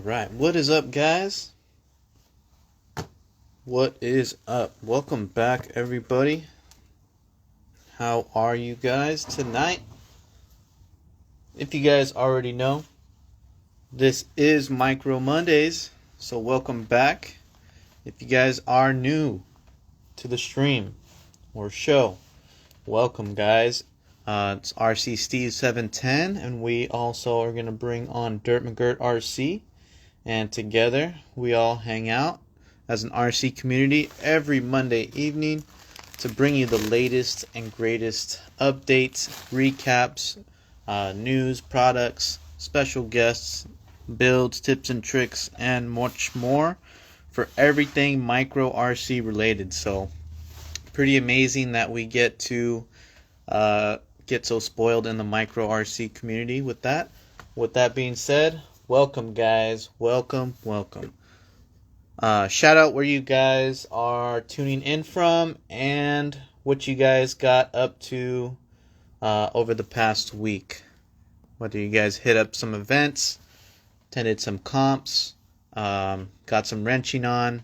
Alright, what is up, guys? What is up? Welcome back, everybody. How are you guys tonight? If you guys already know, this is Micro Mondays, so welcome back. If you guys are new to the stream or show, welcome, guys. It's RC Steve 710, and we also are going to bring on Dirt McGirt RC. And together, we all hang out as an RC community every Monday evening to bring you the latest and greatest updates, recaps, news, products, special guests, builds, tips and tricks, and much more for everything micro RC related. So, pretty amazing that we get to get so spoiled in the micro RC community with that. With that being said, welcome, guys. Welcome. Shout out where you guys are tuning in from and what you guys got up to over the past week. Whether you guys hit up some events, attended some comps, got some wrenching on,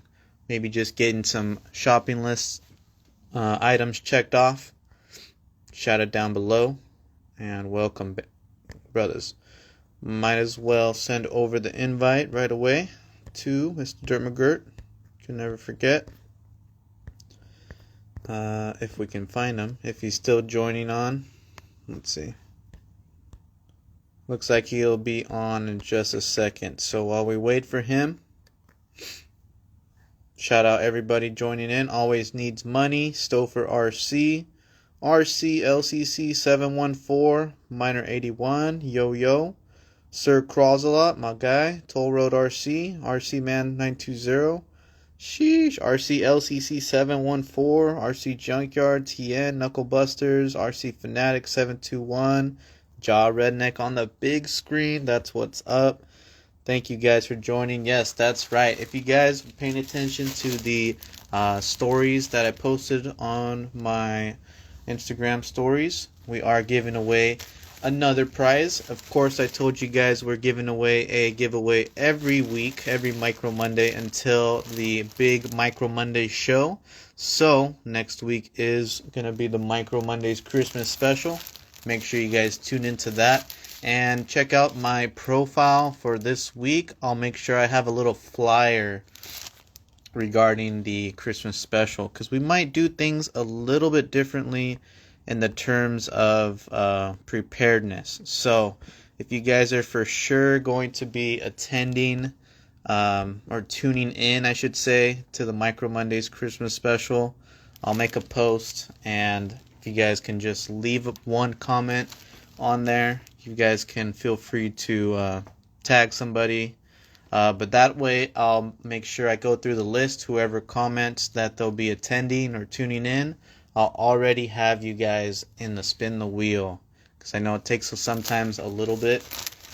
maybe just getting some shopping list items checked off. Shout out down below, and welcome, brothers. Might as well send over the invite right away to Mr. Dirt McGirt. Can never forget. If we can find him. If he's still joining on. Let's see. Looks like he'll be on in just a second. So while we wait for him, shout out everybody joining in. Always Needs Money. Stouffer RC. RC LCC 714. Miner 81. Yo. Sir Crawsalot, my guy. Toll Road RC. RC Man 920. Sheesh. RC LCC 714. RC Junkyard. TN. Knucklebusters. RC Fanatic 721. Jaw Redneck on the big screen. That's what's up. Thank you guys for joining. Yes, that's right. If you guys are paying attention to the stories that I posted on my Instagram stories, we are giving away another prize. Of course, I told you guys we're giving away a giveaway every week, every Micro Monday until the big Micro Monday show. So, next week is going to be the Micro Mondays Christmas special. Make sure you guys tune into that and check out my profile for this week. I'll make sure I have a little flyer regarding the Christmas special, because we might do things a little bit differently in the terms of preparedness. So if you guys are for sure going to be attending or tuning in, I should say, to the Micro Mondays Christmas special, I'll make a post, and if you guys can just leave one comment on there, you guys can feel free to tag somebody. But that way I'll make sure I go through the list. Whoever comments that they'll be attending or tuning in, I'll already have you guys in the spin the wheel, because I know it takes sometimes a little bit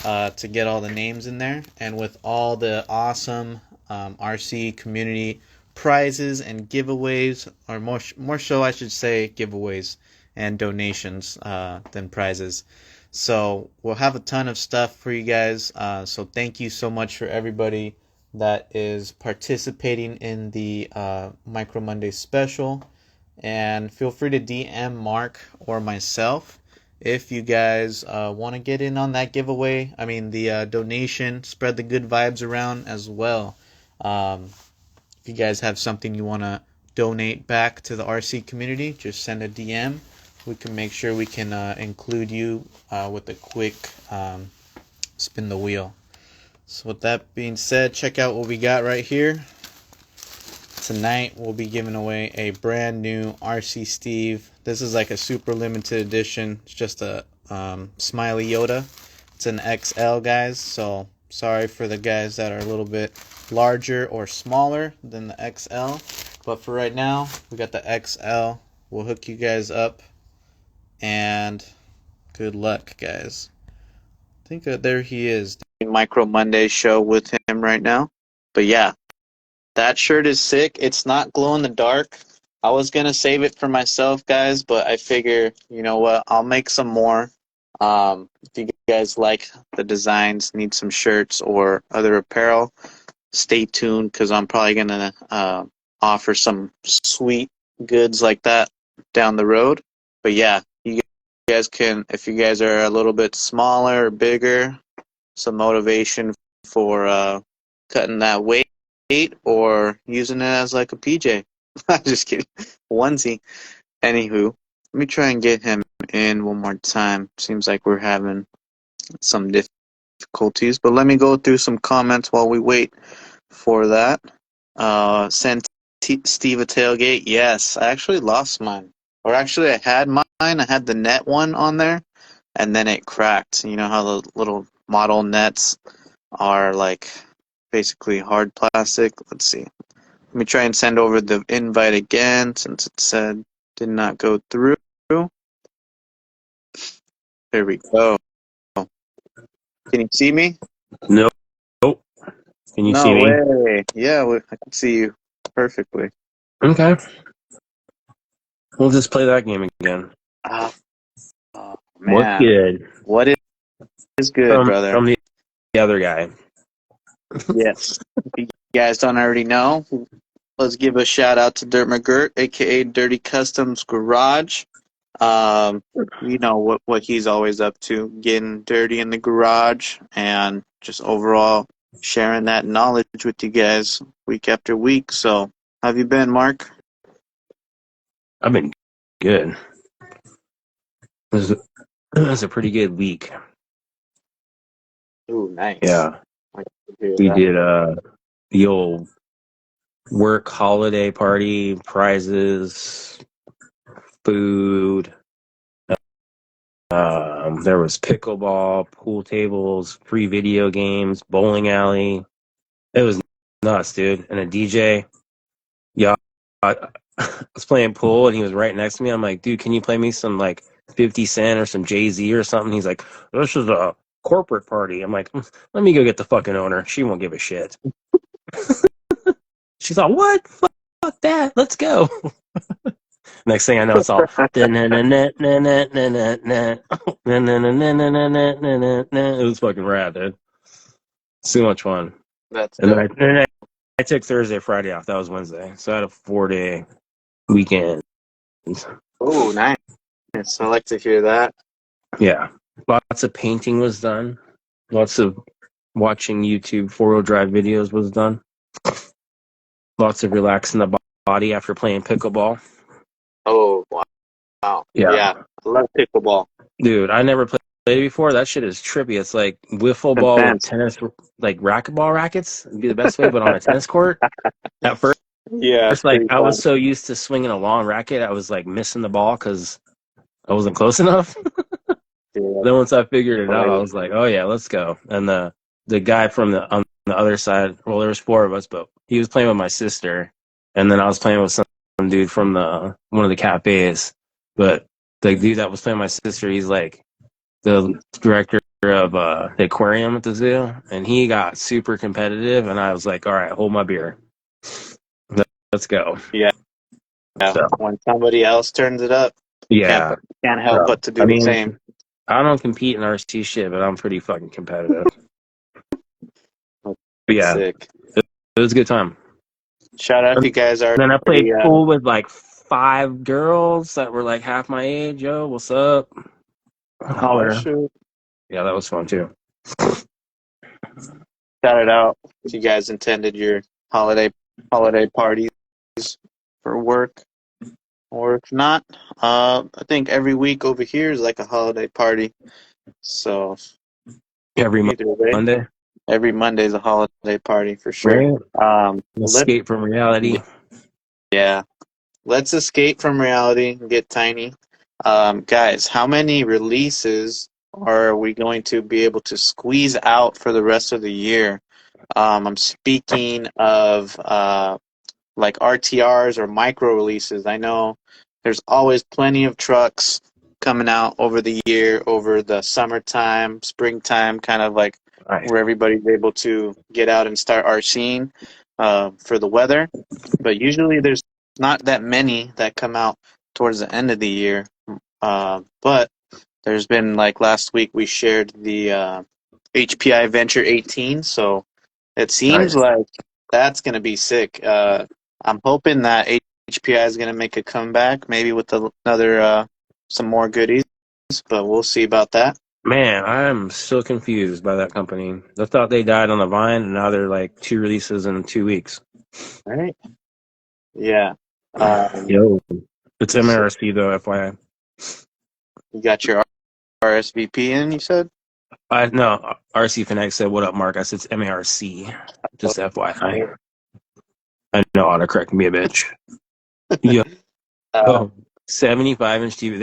to get all the names in there. And with all the awesome RC community prizes and giveaways, or more so I should say giveaways and donations than prizes. So we'll have a ton of stuff for you guys. So thank you so much for everybody that is participating in the Micro Monday special. And feel free to DM Mark or myself if you guys want to get in on that giveaway. I mean, the donation, spread the good vibes around as well. If you guys have something you want to donate back to the RC community, just send a DM. We can make sure we can include you with a quick spin the wheel. So with that being said, check out what we got right here. Tonight we'll be giving away a brand new RC Steve. This is like a super limited edition. It's just a smiley Yoda. It's an XL, guys. So sorry for the guys that are a little bit larger or smaller than the XL. But for right now, we got the XL. We'll hook you guys up. And good luck, guys. I think there he is. Micro Monday show with him right now. But yeah, that shirt is sick. It's not glow in the dark. I was going to save it for myself, guys, but I figure, you know what, I'll make some more. If you guys like the designs, need some shirts or other apparel, stay tuned because I'm probably gonna offer some sweet goods like that down the road. But yeah, you guys can, if you guys are a little bit smaller or bigger, some motivation for cutting that weight or using it as like a PJ. I'm just kidding. Onesie. Anywho, let me try and get him in one more time. Seems like we're having some difficulties, but let me go through some comments while we wait for that. Sent Steve a tailgate. Yes, I actually lost mine. Or actually, I had mine. I had the net one on there, and then it cracked. You know how the little model nets are like basically hard plastic? Let's see. Let me try and send over the invite again since it said did not go through. There we go. Can you see me? No. Nope. Can you see No me? way. Yeah, I can see you perfectly. Okay. We'll just play that game again. Oh, What's man. good? What is good, From brother? from the other guy. Yes. If you guys don't already know, let's give a shout out to Dirt McGirt, aka Dirty Customs Garage. You know what he's always up to, getting dirty in the garage and just overall sharing that knowledge with you guys week after week. So, how have you been, Mark? I've been good. It was a pretty good week. Ooh, nice. Yeah. I can hear We that. did the old work holiday party, prizes, food. There was pickleball, pool tables, free video games, bowling alley. It was nuts, dude. And a DJ. Yeah, I was playing pool and he was right next to me. I'm like, dude, can you play me some like 50 Cent or some Jay-Z or something? He's like, this is a corporate party. I'm like, let me go get the fucking owner. She won't give a shit. She's all, what? Fuck that. Let's go. Next thing I know, it's all. It was fucking rad, dude. So much fun. That's And then dope. I took Thursday, Friday off. That was Wednesday. So I had a 4-day weekend. Oh, nice. I like to hear that. Yeah. Lots of painting was done. Lots of watching YouTube 4-wheel drive videos was done. Lots of relaxing the body after playing pickleball. Oh, wow. Yeah. Yeah, I love pickleball. Dude, I never played it before. That shit is trippy. It's like wiffle ball with Intense. tennis, like racquetball rackets would be the best way, but on a tennis court. At Yeah, it's first, like pretty I was fun. so used to swinging a long racket, I was like missing the ball because I wasn't close enough. Yeah, Then once I figured it out, I right. was like, oh yeah, let's go. And the guy from on the other side, well, there was 4 of us, but he was playing with my sister, and then I was playing with some dude from the one of the cafes. But the dude that was playing with my sister, he's like the director of the aquarium at the zoo, and he got super competitive, and I was like, all right, hold my beer, let's go. Yeah, So when somebody else turns it up, can't yeah, can't help so but to I do the mean, same. I don't compete in RC shit, but I'm pretty fucking competitive. But That's yeah, sick. it was a good time. Shout out if And you guys are then I played already. pool with like 5 girls that were like half my age. Yo, what's up? Oh Holler. shoot! Yeah, that was fun too. Shout it out if you guys intended your holiday parties for work, or if not, I think every week over here is like a holiday party. So Every either way, Monday, every Monday is a holiday party for sure. right? Let Escape from reality. Yeah, let's escape from reality and get tiny. Guys, how many releases are we going to be able to squeeze out for the rest of the year? I'm speaking of like RTRs or micro releases. I know there's always plenty of trucks coming out over the year, over the summertime, springtime, kind of like Right. where everybody's able to get out and start RCing for the weather. But usually there's not that many that come out towards the end of the year. But There's been like last week we shared the HPI Venture 18, so it seems Nice. like that's going to be sick. I'm hoping that HPI is going to make a comeback, maybe with another some more goodies, but we'll see about that. Man, I'm so confused by that company. I thought they died on the vine, and now they're like 2 releases in 2 weeks. Right? Yeah. Um, Yo, it's so MRC though, FYI. you got your RSVP in, you said? I no, RC Fanatic said, "What up, Mark?" I said, "It's MARC." Just FYI. I know autocorrect can be a bitch. Yo, Uh, 75-inch TV.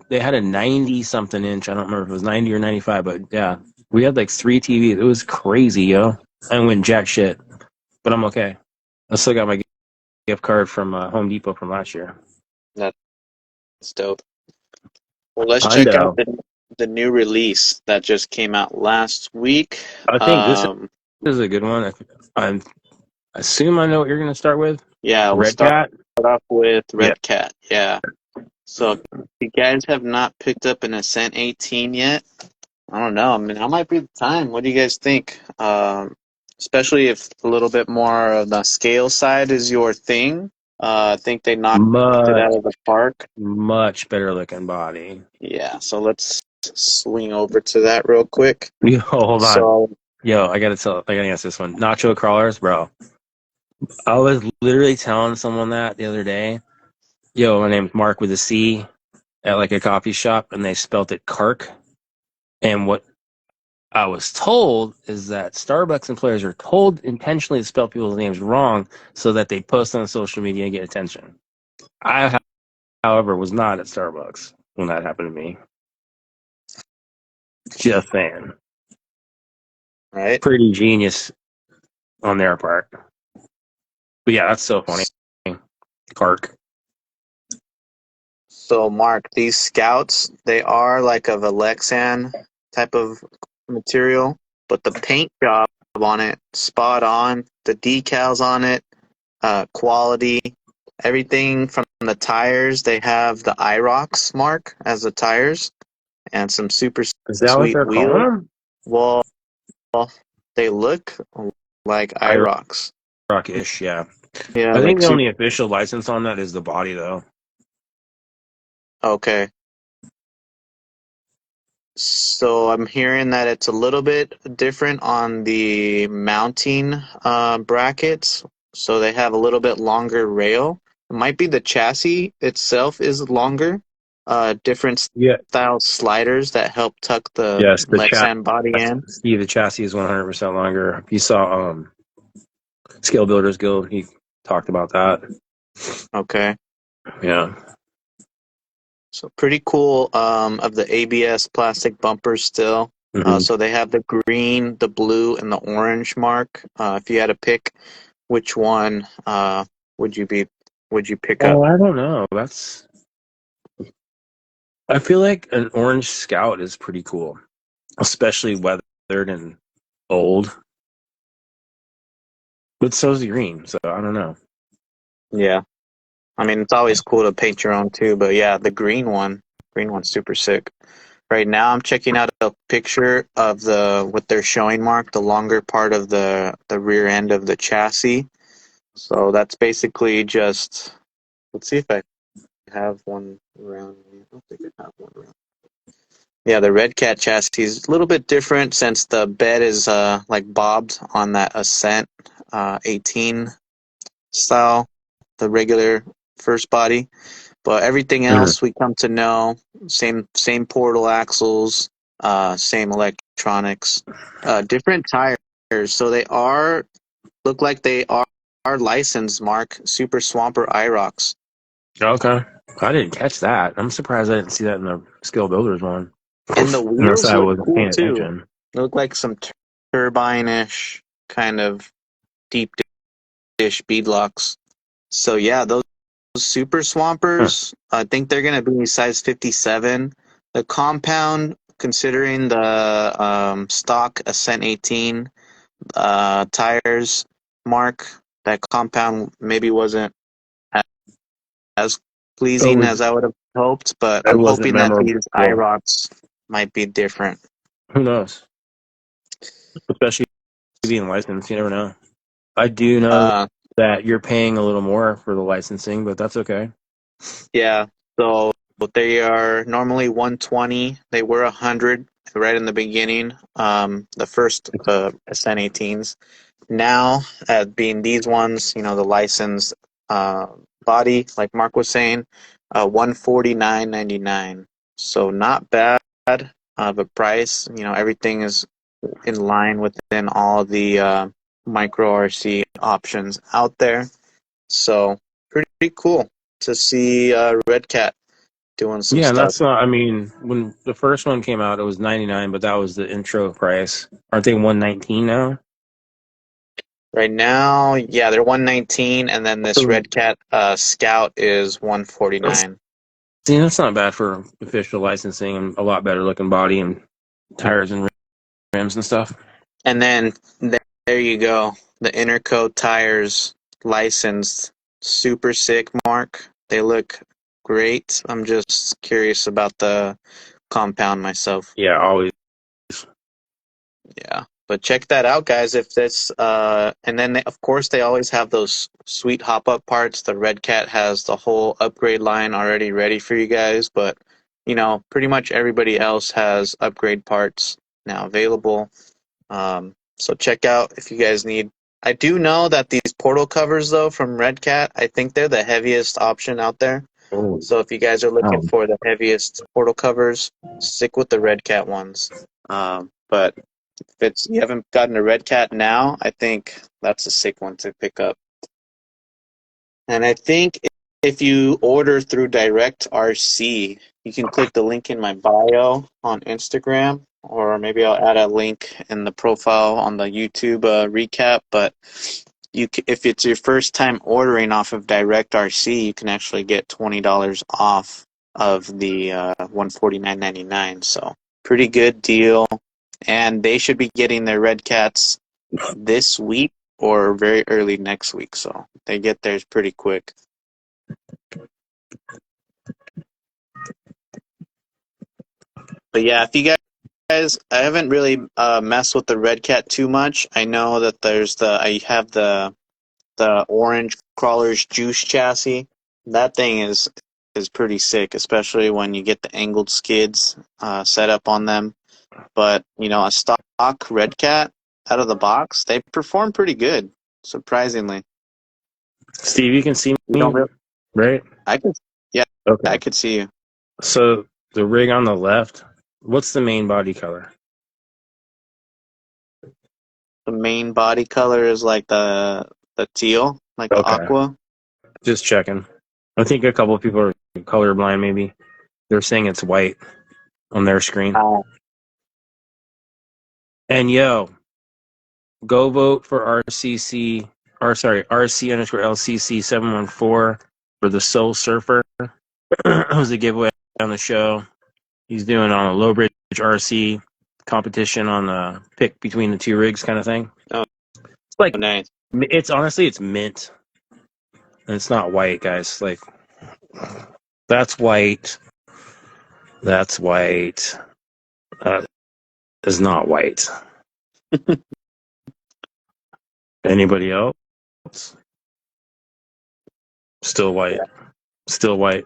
They had a 90 something inch. I don't remember if it was 90 or 95, but yeah, we had like 3 TVs. It was crazy, yo. I didn't win jack shit, but I'm okay. I still got my gift card from Home Depot from last year. that's dope. Well, let's check out Hundo. the new release that just came out last week. I think this Um, is a good one. I assume I know what you're going to start with. yeah, we'll Red start Cat. off with Yeah. Redcat. Yeah. So if you guys have not picked up an Ascent 18 yet, I don't know. I mean, that might be the time. What do you guys think? Especially if a little bit more of the scale side is your thing. I think they knocked it Much, out of the park. much better looking body. Yeah, so let's swing over to that real quick. Yo, hold on. So, Yo, I gotta answer this one. Nacho crawlers, bro. I was literally telling someone that the other day. Yo, my name's Mark with a C at like a coffee shop, and they spelt it Kark. And what I was told is that Starbucks employers are told intentionally to spell people's names wrong so that they post on social media and get attention. I, however, was not at Starbucks when that happened to me. Just saying. right. Pretty genius on their part. But yeah, that's so funny. Kark. So, Mark, these scouts, they are like of a Lexan type of material, but the paint job on it, spot on. The decals on it, quality. Everything from the tires, they have the IROX mark as the tires and some super Is that what sweet they're calling wheels. them? Well, they look like IROX. IROC-ish, yeah. Yeah, I think like the super. only official license on that is the body, though. Okay. So I'm hearing that it's a little bit different on the mounting brackets. So they have a little bit longer rail. It might be the chassis itself is longer. Different Yeah. style sliders that help tuck the Yes, the Lexan body chassis. in. Steve, the chassis is 100% longer. If you saw Scale Builders Guild, he talked about that. Okay. Yeah. So pretty cool of the ABS plastic bumpers still. Mm-hmm. So they have the green, the blue, and the orange mark. If you had to pick which one would you be would you pick up? Oh, I don't know. I feel like an orange Scout is pretty cool, especially weathered and old. But so's the green, so I don't know. Yeah. I mean, it's always cool to paint your own too, but yeah, the green one's super sick. Right now I'm checking out a picture of the what they're showing, Mark, the longer part of the rear end of the chassis. So that's basically just let's see if I have one around me. I don't think I have one around. Yeah, the Redcat chassis is a little bit different since the bed is like bobbed on that Ascent 18 style, the regular first body. But everything Mhm. else we come to know, same portal axles, same electronics, different tires. So they are look like they are licensed, Mark, Super Swamper IROX. Okay. I didn't catch that. I'm surprised I didn't see that in the Skill Builders one. And the Unless wheels I look wasn't cool paying too. attention. They look like some turbine-ish kind of deep dish beadlocks. So yeah, those super Huh. swampers, I think they're gonna be size 57. The compound, considering the stock Ascent 18 tires, Mark, that compound maybe wasn't as pleasing as I would have hoped, but It I'm wasn't hoping that memorable. these IROCs might be different. Who knows? Especially being licensed, you never know. I do know that you're paying a little more for the licensing, but that's okay. Yeah, so they are normally 120. They were 100 right in the beginning, the first Ascent 18s. Now, being these ones, the licensed body, like Mark was saying, 149.99. So not bad of a price. Everything is in line within all the micro RC options out there. So pretty cool to see Redcat doing some Yeah, and stuff. that's not. I mean, when the first one came out, it was 99, but that was the intro price. Aren't they 119 now? Right now, yeah, they're 119, and then this So, Redcat Scout is 149. see, that's not bad for official licensing, and a lot better looking body and tires and rims and stuff. And then there you go. The Interco tires licensed. Super sick, Mark. They look great. I'm just curious about the compound myself. Yeah, always. Yeah. But check that out, guys. If this, and then of course they always have those sweet hop-up parts. The Red Cat has the whole upgrade line already ready for you guys. But pretty much everybody else has upgrade parts now available. So check out if you guys need. I do know that these portal covers though from Red Cat, I think they're the heaviest option out there. Oh, So if you guys are looking wow. for the heaviest portal covers, stick with the Red Cat ones. But if you haven't gotten a Red Cat now, I think that's a sick one to pick up. And I think if you order through Direct RC, you can click the link in my bio on Instagram, or maybe I'll add a link in the profile on the YouTube recap. But if it's your first time ordering off of Direct RC, you can actually get $20 off of the $149.99. So pretty good deal. And they should be getting their Red Cats this week or very early next week. So they get theirs pretty quick. But yeah, if you guys, I haven't really messed with the Red Cat too much. I know that I have the orange crawlers juice chassis. That thing is pretty sick, especially when you get the angled skids set up on them. But a stock Red Cat out of the box, they perform pretty good, surprisingly. Steve, you can see You don't me, really, right? I could, yeah, I Okay. could see you. So the rig on the left, what's the main body color? The main body color is like the teal, like the Okay. aqua. Just checking. I think a couple of people are colorblind, maybe. They're saying it's white on their screen. And yo, go vote for RCC, or sorry, RC underscore LCC 714 for the Soul Surfer. It was a giveaway on the show. He's doing on a low bridge RC competition on the pick between the two rigs kind of thing. Oh, It's like, nice. it's honestly, it's mint. And it's not white, guys. Like, that's white. That's white. That is not white. Anybody else? Still white. Still white.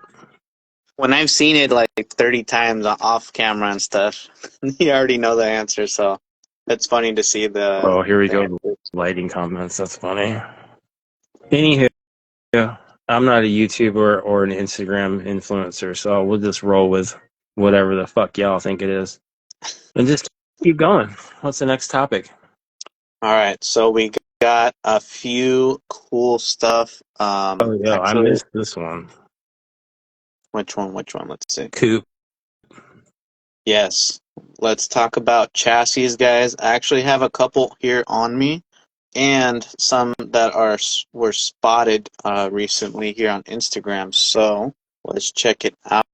When I've seen it like 30 times off camera and stuff, you already know the answer. So it's funny to see Oh, here we the go. answers. Lighting comments. That's funny. Anywho, I'm not a YouTuber or an Instagram influencer, so we'll just roll with whatever the fuck y'all think it is. And just keep going. What's the next topic? All right, so we got a few cool stuff. Oh, yeah, I Actually, missed this one. which one? Which one? Let's see. Coupe. Yes, let's talk about chassis, guys. I actually have a couple here on me, and some that were spotted recently here on Instagram. So let's check it out,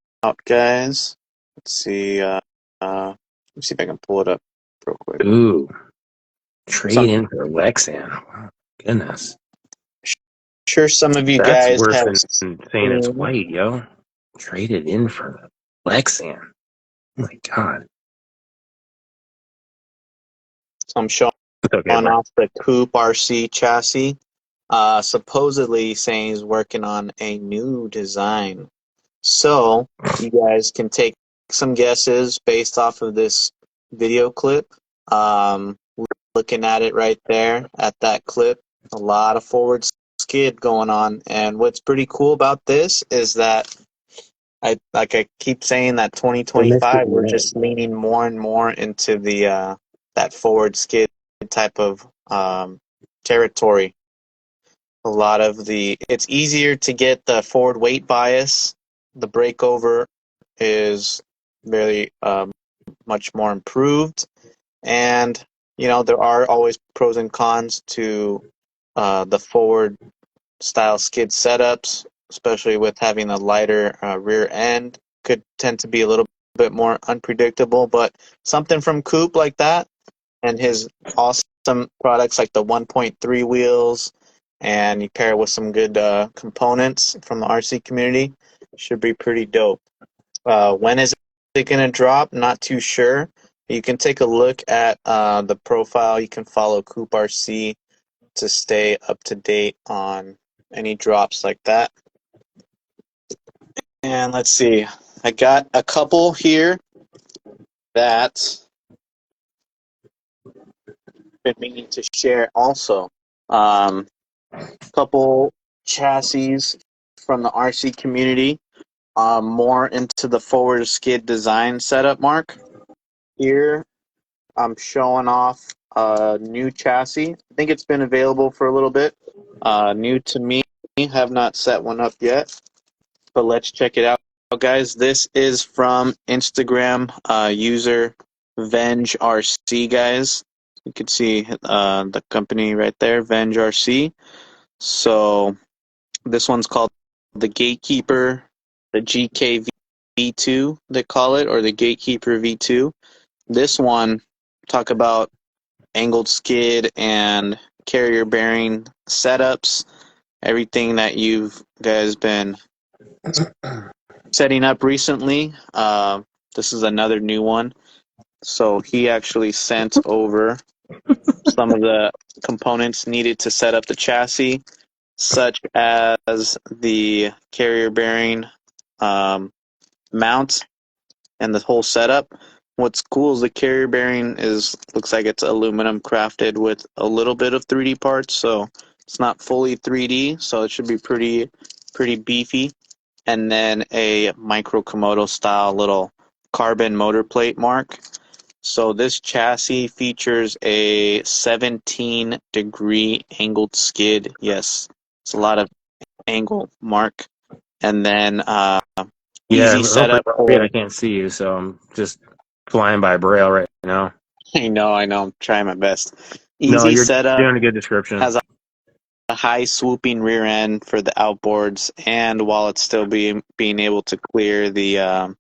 guys. Let's see. Let me see if I can pull it up real quick. Ooh, trade Some in for Lexan. Goodness. Sure, some of you That's guys worse have than saying it's seen. white, yo. Traded in for the Lexan. Oh my god. So I'm showing It's okay, bro. off the Coupe RC chassis. Supposedly saying he's working on a new design. So you guys can take some guesses based off of this video clip. Looking at it right there at that clip, a lot of forward skid going on. And what's pretty cool about this is that I keep saying that 2025 we're just leaning more and more into the that forward skid type of territory. A lot of it's easier to get the forward weight bias. The breakover is very much more improved, and there are always pros and cons to the forward style skid setups, especially with having a lighter rear end. Could tend to be a little bit more unpredictable, but something from Coupe like that and his awesome products like the 1.3 wheels, and you pair it with some good components from the RC community, should be pretty dope. When is it going to drop? Not too sure. You can take a look at the profile. You can follow Coupe RC to stay up to date on any drops like that. And let's see. I got a couple here that I've been meaning to share also. Couple chassis from the RC community, more into the forward skid design setup, Mark. Here, I'm showing off a new chassis. I think it's been available for a little bit. New to me, have not set one up yet, but let's check it out, guys. This is from Instagram user Venge RC, guys. You can see the company right there, Venge RC. So this one's called the Gatekeeper, the GK V2, they call it, or the Gatekeeper V2. This one, talk about angled skid and carrier bearing setups, everything that you've guys been setting up recently. This is another new one. So he actually sent over some of the components needed to set up the chassis, such as the carrier bearing mount and the whole setup. What's cool is the carrier bearing looks like it's aluminum crafted with a little bit of 3D parts, so it's not fully 3D, so it should be pretty beefy. And then a micro Komodo style little carbon motor plate, Mark. So this chassis features a 17-degree angled skid. Yes, it's a lot of angle, Mark. And then Yeah, easy real quick, setup Bobby, for. I can't see you, so I'm just flying by braille right now. I know, I'm trying my best. No, Easy you're setup, doing a good description. has a high swooping rear end for the outboards, and while it's still being able to clear the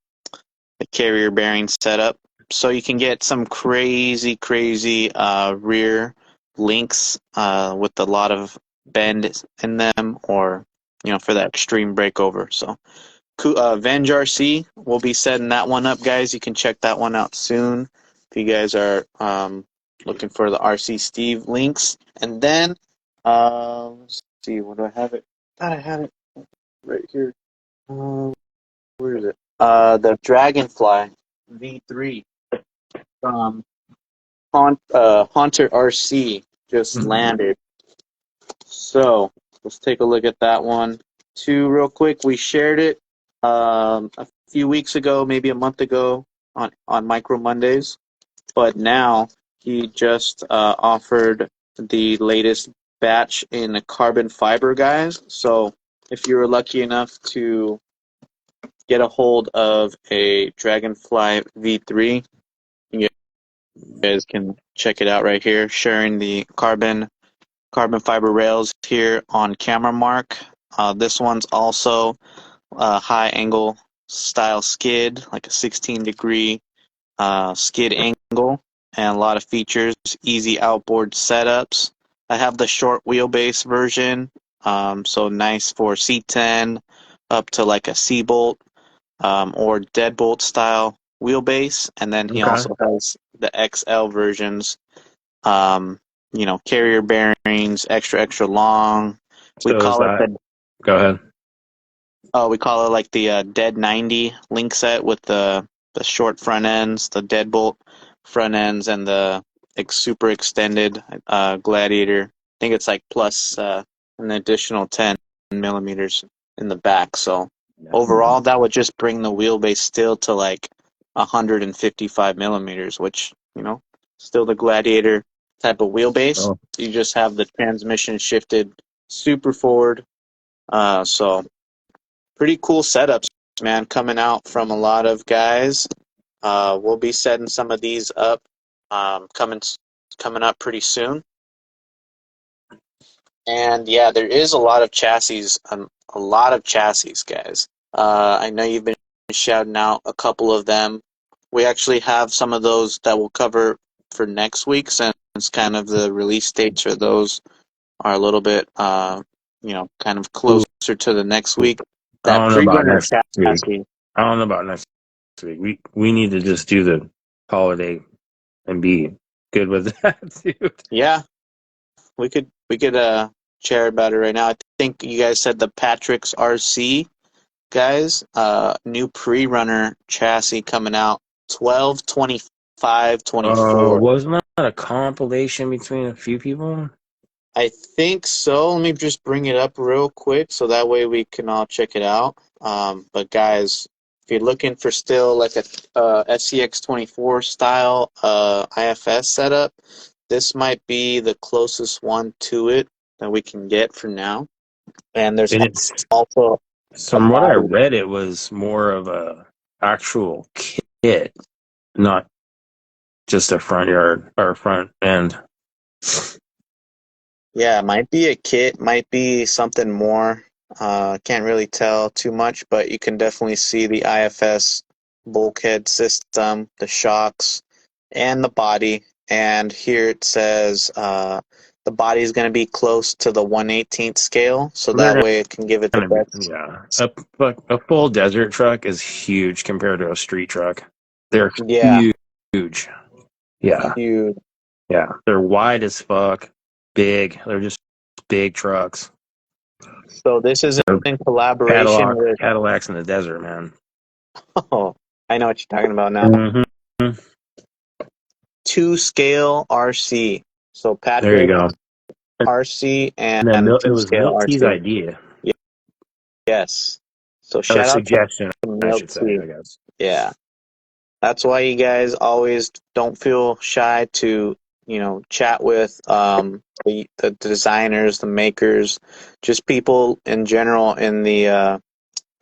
carrier bearing setup. So you can get some crazy rear links with a lot of bend in them, or for that extreme breakover. So Venge RC, we'll be setting that one up, guys. You can check that one out soon if you guys are looking for the RC Steve links. And then let's see, what do I have it? I thought I had it right here. Where is it? The Dragonfly V3 from Haunter RC just landed. So let's take a look at that one too, real quick. We shared it a few weeks ago, maybe a month ago, on Micro Mondays. But now he just offered the latest batch in carbon fiber, guys. So if you were lucky enough to get a hold of a Dragonfly V3, you guys can check it out right here, sharing the carbon fiber rails here on camera, Mark. This one's also a high angle style skid, like a 16-degree skid angle, and a lot of features, easy outboard setups. I have the short wheelbase version, So nice for C10 up to like a C-bolt or deadbolt style wheelbase. And then he Okay. also has the XL versions, um, carrier bearings, extra long. We So is call it that? Go ahead. we call it like the Dead 90 link set with the short front ends, the deadbolt front ends, and the super extended Gladiator. I think it's like plus an additional 10 millimeters in the back. So overall, that would just bring the wheelbase still to like 155 millimeters, which, still the Gladiator type of wheelbase. Oh, You just have the transmission shifted super forward. So pretty cool setups, man, coming out from a lot of guys. We'll be setting some of these up coming up pretty soon. And yeah, there is a lot of chassis, guys. I know you've been shouting out a couple of them. We actually have some of those that we'll cover for next week, since kind of the release dates for those are a little bit, kind of closer to the next week. I That don't know about pre-runner next week. chassis. I don't know about next week. We need to just do the holiday and be good with that, dude. Yeah, we could chat about it right now. I think you guys said the Patrick's RC guys, new pre-runner chassis coming out 12, 25, 24. Wasn't that a compilation between a few people? I think so. Let me just bring it up real quick so that way we can all check it out. But guys, if you're looking for still like a SCX24 style IFS setup, this might be the closest one to it that we can get for now. And there's And it's also a from what I body. read, it was more of a actual kit, not just a front yard or front end. Yeah, it might be a kit, might be something more. Can't really tell too much, but you can definitely see the IFS bulkhead system, the shocks, and the body. And here it says the body is going to be close to the 1/18th scale, so that They're way it can give it the gonna be, best. yeah. A full desert truck is huge compared to a street truck. They're Yeah, huge. Yeah, huge. yeah. They're wide as fuck, big. They're just big trucks. So this is They're in collaboration with. Cadillacs in the desert, man. Oh, I know what you're talking about now. Hmm. Two scale RC. So There you Patrick go. RC And then and it two was scale Milk Tea's RC. idea, Yes. So or shout out suggestion, to I Milk should say. Tea. I guess. Yeah. That's why you guys always don't feel shy to, chat with the designers, the makers, just people in general in the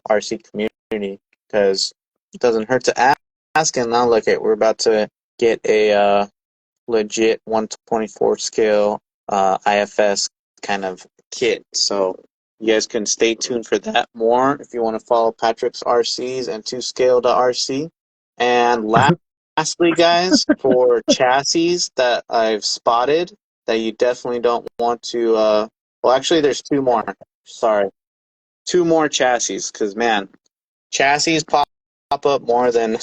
RC community, because it doesn't hurt to ask. And now look at, we're about to get a legit 124 scale IFS kind of kit. So you guys can stay tuned for that more if you want to follow Patrick's RCs and two scale to RC. And lastly, guys, for chassis that I've spotted that you definitely don't want to. Well, actually, there's two more. Sorry, two more chassis, because man, chassis pop up more than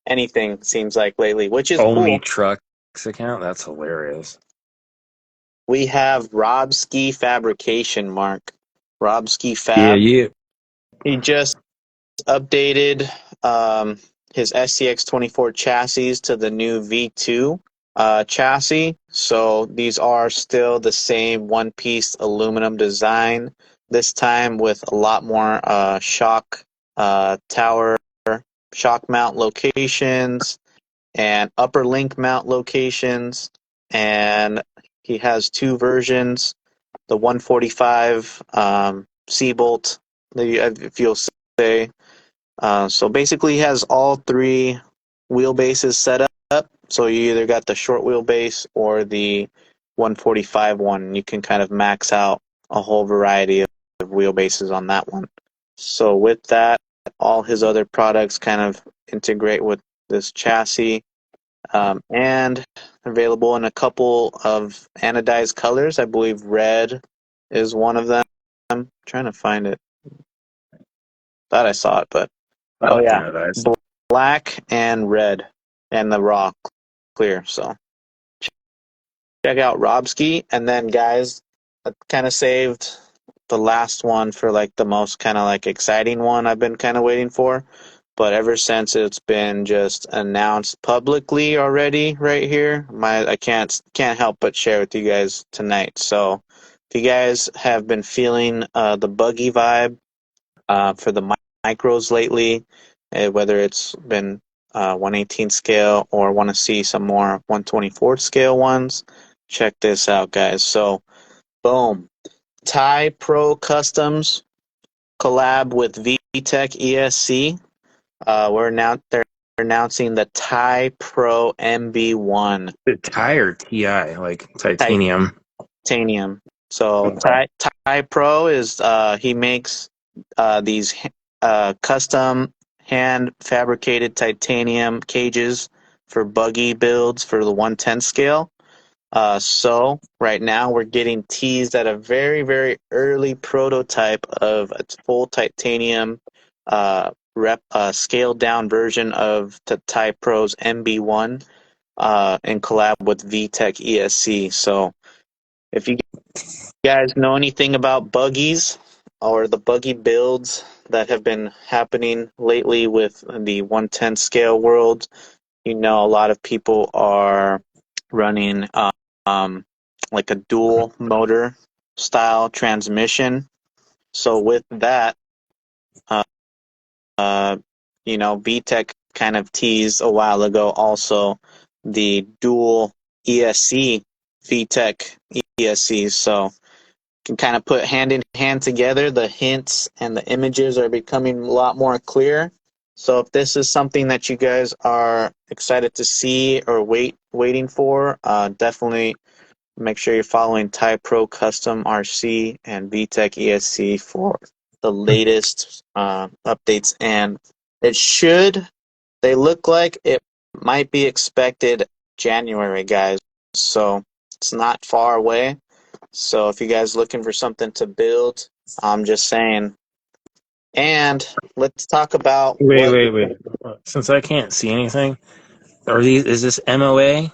anything seems like lately, which is Only cool. trucks account. That's hilarious. We have Rob Ski Fabrication, Mark. Rob Ski Yeah, Fab. you. He just updated his SCX24 chassis to the new V2 chassis. So these are still the same one-piece aluminum design, this time with a lot more shock tower, shock mount locations, and upper link mount locations. And he has two versions, the 145 C-bolt, if you'll say. So basically, he has all three wheelbases set up. So you either got the short wheelbase or the 145 one. You can kind of max out a whole variety of wheelbases on that one. So with that, all his other products kind of integrate with this chassis, and available in a couple of anodized colors. I believe red is one of them. I'm trying to find it. Thought I saw it, but Oh, yeah, damn it, guys. black and red, and the raw clear. So check out Robski, and then guys, I kind of saved the last one for like the most kind of like exciting one I've been kind of waiting for. But ever since it's been just announced publicly already right here, I can't help but share with you guys tonight. So if you guys have been feeling the buggy vibe for the micros lately, whether it's been 1/18 scale or want to see some more 1/24 scale ones, check this out, guys. So boom, Thai Pro Customs collab with VTech ESC. They're announcing the Thai Pro MB1 The tire TI, like titanium. titanium. So Okay. Thai Pro is he makes these custom hand fabricated titanium cages for buggy builds for the 110 scale. So right now we're getting teased at a very, very early prototype of a full titanium scaled down version of the Thai Pro's MB1 in collab with VTech ESC. So if you guys know anything about buggies or the buggy builds that have been happening lately with the 110 scale world, you know a lot of people are running um, like a dual motor style transmission. So with that, uh, uh, VTech kind of teased a while ago also the dual ESC VTech ESCs. So can kind of put hand in hand together. The hints and the images are becoming a lot more clear. So if this is something that you guys are excited to see or waiting for, definitely make sure you're following Thai Pro Custom RC and VTech ESC for the latest updates. And they look like it might be expected January, guys. So it's not far away. So if you guys looking for something to build, I'm just saying. And let's talk about Wait. Since I can't see anything, is this MOA?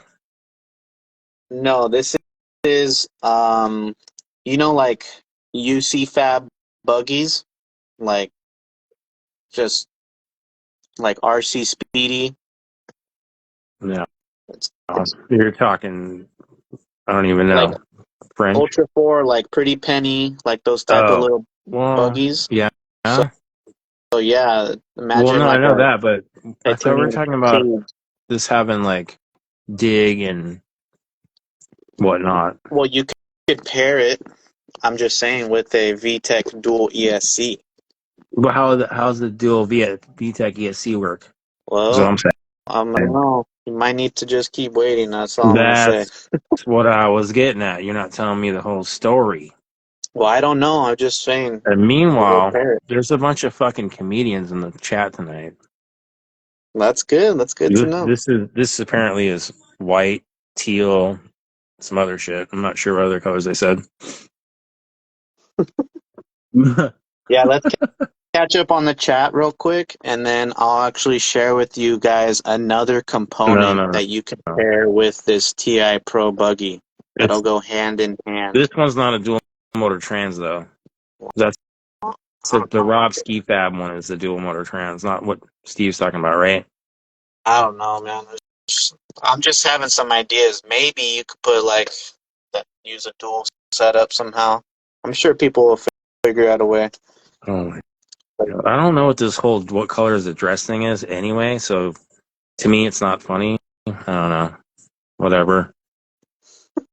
No, this is like UC Fab buggies, like just like RC Speedy. No. It's You're talking, I don't even like know. French? Ultra 4, like Pretty Penny, like those type of Oh, little well, buggies. yeah. So, so yeah, Well, imagine no, I like know a that, but I thought we were titanium talking about cage. this having like dig and whatnot. Well, you could pair it, I'm just saying, with a VTech dual ESC. But how's the dual VTech ESC work? That's what Well, I'm I don't saying. know. You might need to just keep waiting. That's all I'm gonna say. That's what I was getting at. You're not telling me the whole story. Well, I don't know. I'm just saying. And We'll meanwhile, pair it. there's a bunch of fucking comedians in the chat tonight. That's good. That's good to know. This apparently is white, teal, some other shit. I'm not sure what other colors they said. No, Yeah, let's catch up on the chat real quick, and then I'll actually share with you guys another component no. that you can pair with this TI Pro buggy. That'll It's go hand in hand. this one's not a dual motor trans though. That's the Rob Ski Fab one is the dual motor trans, not what Steve's talking about, right? I don't know, man. I'm just having some ideas. Maybe you could put like use a dual setup somehow. I'm sure people will figure out a way. Oh my God. I don't know what color is the dress thing is anyway, so to me it's not funny. I don't know. Whatever. Well,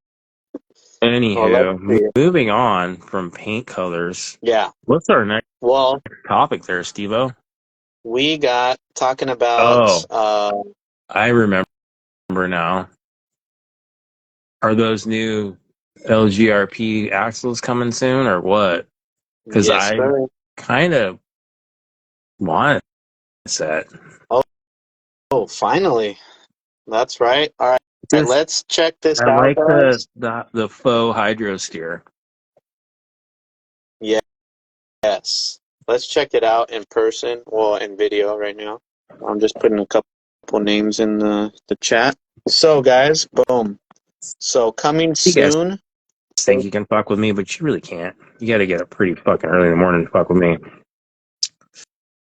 let's Anywho, see. moving on from paint colors. Yeah. What's our next Well, topic there, Steve-O? we got talking about Oh, I remember now. Are those new LGRP axles coming soon or what? Because yes, I sir. kind of want a set. Oh, finally. That's right. All right. All right, Just let's check this I out, like guys. the faux hydro steer. Yes. Let's check it out in person, well, in video right now. I'm just putting a couple names in the chat. So, guys, boom. So, coming You guys soon. think you can fuck with me, but you really can't. You got to get up pretty fucking early in the morning to fuck with me.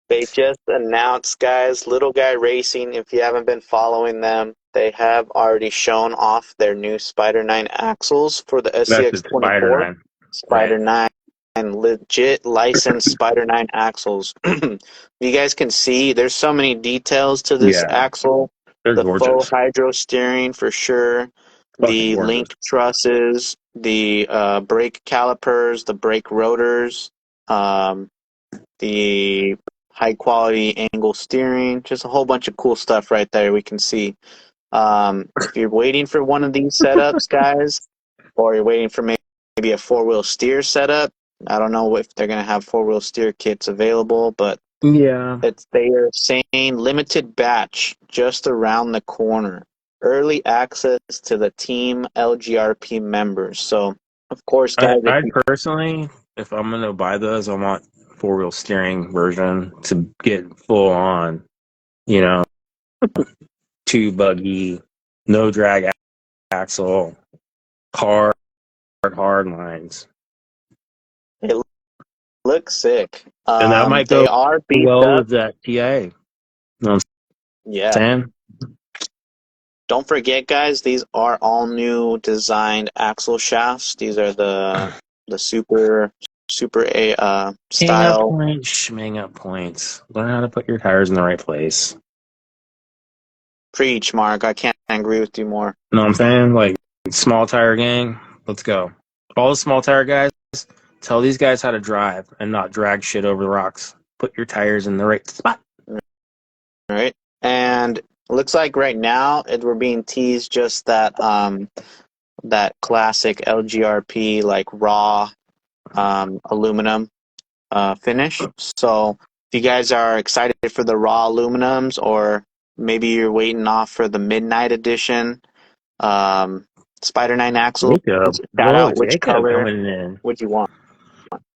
They just announced, guys, Little Guy Racing. If you haven't been following them, they have already shown off their new Spider 9 axles for the That's the Spider SCX24. 9. Spider Right. 9 and legit licensed Spider 9 axles. You guys can see there's so many details to this Yeah. axle. They're The faux gorgeous. hydro steering for sure. Fucking The gorgeous. link trusses, the brake calipers, the brake rotors, the high quality angle steering, just a whole bunch of cool stuff right there we can see. If you're waiting for one of these setups, guys, or you're waiting for maybe a four-wheel steer setup, I don't know if they're going to have four-wheel steer kits available, but Yeah. they are saying limited batch just around the corner. Early access to the Team LGRP members. So, of course, guys, I personally, if I'm going to buy those, I want four-wheel steering version to get full on, you know, two buggy, no drag axle, hard lines. it looks sick. And that might They go are beefed well up. with that PA. You know what Yeah. I'm saying? Don't forget, guys, these are all new designed axle shafts. These are the super a Hang up style. points, hang up points. Learn how to put your tires in the right place. Preach, Mark. I can't agree with you more. You know what I'm saying? Like, small tire gang, let's go. All the small tire guys, tell these guys how to drive and not drag shit over the rocks. Put your tires in the right spot. Right? And it looks like right now we're being teased just that classic LGRP like raw aluminum finish. So if you guys are excited for the raw aluminums, or maybe you're waiting off for the midnight edition Spider 9 axles, Jacob. shout Whoa, out which Jacob color coming in. would you want.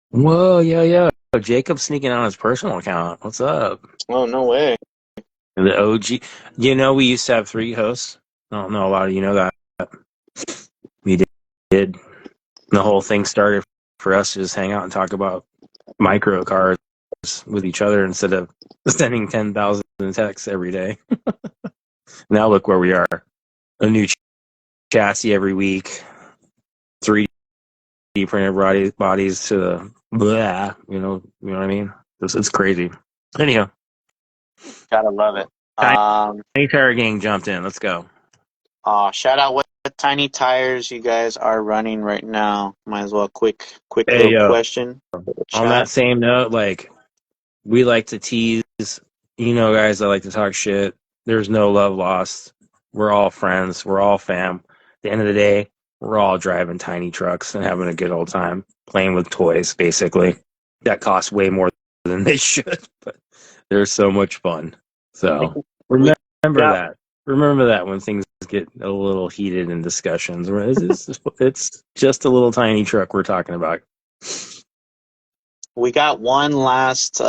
Whoa, yeah. Jacob sneaking on his personal account. What's up? Oh, no way. The OG. You know, we used to have 3 hosts. I don't know a lot of you know that. We did. The whole thing started for us to just hang out and talk about micro cars with each other instead of sending 10,000 texts every day. Now look where we are. A new chassis every week. 3D printed bodies to the blah. You know what I mean? It's crazy. Anyhow, Gotta love it. Tiny Tire Gang jumped in. Let's go. Shout out what tiny tires you guys are running right now. Might as well quick Hey, little yo. question for the On that chat. same note, like, we like to tease, guys that like to talk shit. There's no love lost. We're all friends. We're all fam. At the end of the day, we're all driving tiny trucks and having a good old time playing with toys, basically. That costs way more than they should, but they're so much fun. So We remember got that. Remember that when things get a little heated in discussions. It's just a little tiny truck we're talking about. we got one last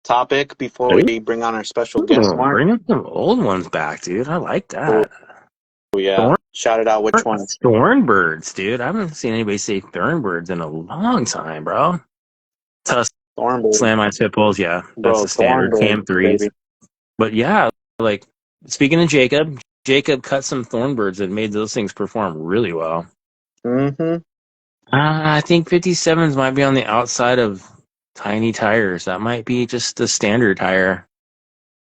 topic before we bring on our special guest, Ooh, Mark. bringing some old ones back, dude. I like that. Oh yeah, Thorn, shout it out. Which ones? Thornbirds, dude. I haven't seen anybody say Thornbirds in a long time, bro. Tusk Thornbird, Slam on pit bulls, yeah, that's bro. the standard. Thornbird, Cam threes, baby. but yeah, like speaking of Jacob cut some Thornbirds and made those things perform really well. Mm-hmm. I think 57s might be on the outside of tiny tires. That might be just the standard tire.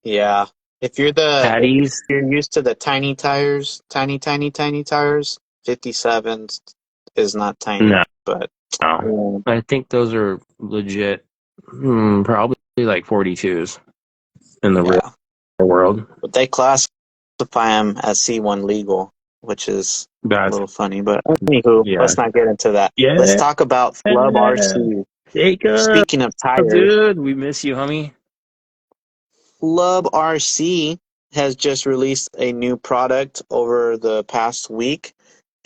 Yeah. If Patties, you're used to the tiny tires, tiny tires, 57s is not tiny, no. but yeah. I think those are legit. Probably like 42s in the real Yeah. world. But they classify them as C1 legal, which is a Guys, little funny. But anywho, yeah. let's not get into that. Let's Yeah. talk about Flub RC. Jacob, Speaking of tires, dude, we miss you, homie. Flub RC has just released a new product over the past week,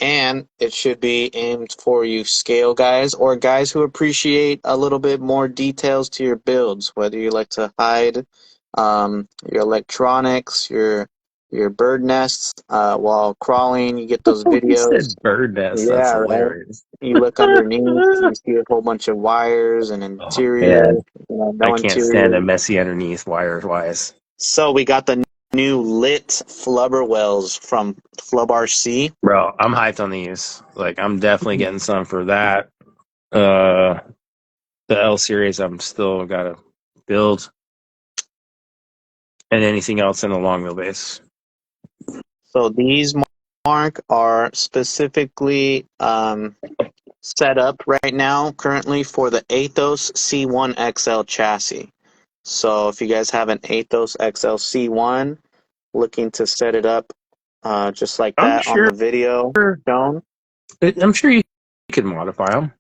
And it should be aimed for you scale guys or guys who appreciate a little bit more details to your builds, whether you like to hide your electronics, your bird nests while crawling. You get those You videos. said bird nest. That's Yeah, right. hilarious. You look underneath, you see a whole bunch of wires and Oh interior, man, I no can't stand a interior. messy underneath wires wise. So we got the new Lit Flubberwellz from Flub RC. Bro, I'm hyped on these. Like, I'm definitely getting some for that. Uh, the L series, I'm still gotta build, and anything else in the long wheelbase. So these, Mark, are specifically set up right now currently for the Athos C1 XL chassis. So if you guys have an Athos XL C1 looking to set it up just like I'm that on sure. the video shown, I'm sure you could modify them.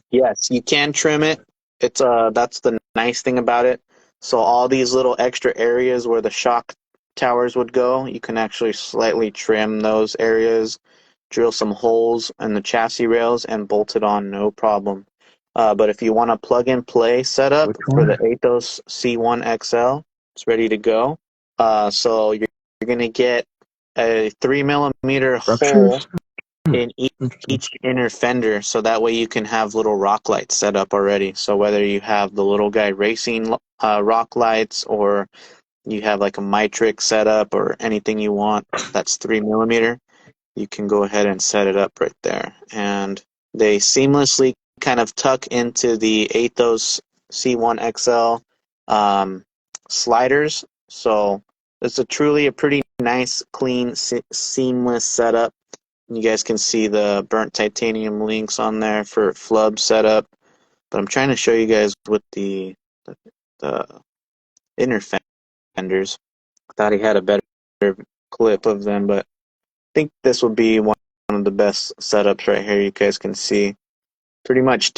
yes, you can trim it. It's that's the nice thing about it. So all these little extra areas where the shock towers would go, you can actually slightly trim those areas, drill some holes in the chassis rails, and bolt it on no problem. But if you want a plug and play setup Which for the one? Athos C1 XL, it's ready to go. So you're gonna get a 3 millimeter hole Structures? in each inner fender, so that way you can have little rock lights set up already. So whether you have the little guy racing rock lights, or you have like a Mitrix setup, or anything you want that's 3 millimeter, you can go ahead and set it up right there. And they seamlessly kind of tuck into the Athos C1 XL sliders. So it's a pretty nice, clean, seamless setup. You guys can see the burnt titanium links on there for flub setup. But I'm trying to show you guys with the inner fenders. I thought he had a better clip of them, but I think this would be one of the best setups right here. You guys can see pretty much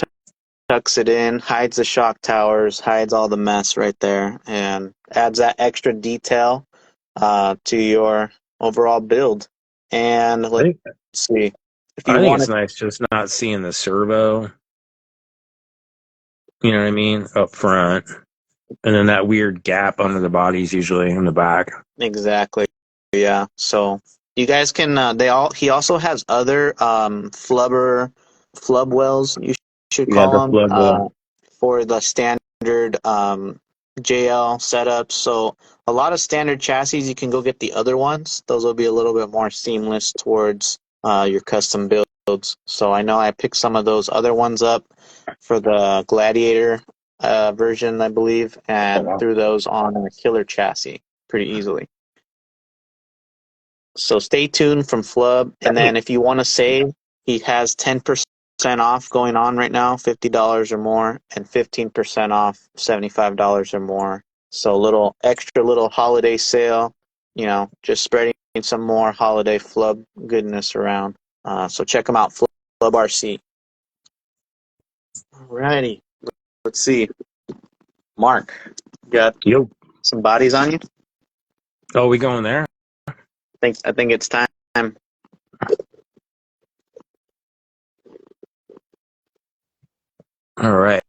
tucks it in, hides the shock towers, hides all the mess right there, and adds that extra detail to your overall build. And I let's think see. If I you think want it's to nice just not seeing the servo. You know what I mean? Up front, and then that weird gap under the bodies usually in the back. exactly. Yeah. So you guys can he also has other flubwells, you should Yeah, the call them, flood. for the standard JL setups. So a lot of standard chassis, you can go get the other ones. Those will be a little bit more seamless towards your custom builds. So I know I picked some of those other ones up for the Gladiator version, I believe, Oh and wow. threw those on a killer chassis pretty easily. So stay tuned from Flub. And Hey, then if you want to save, he has 10% off going on right now, $50 or more, and 15% off, $75 or more. So little holiday sale, just spreading some more holiday Flub goodness around. So check them out, Flub RC. Alrighty, let's see. Mark, you got yo. some bodies on you? Oh, we going there? I think it's time. All right.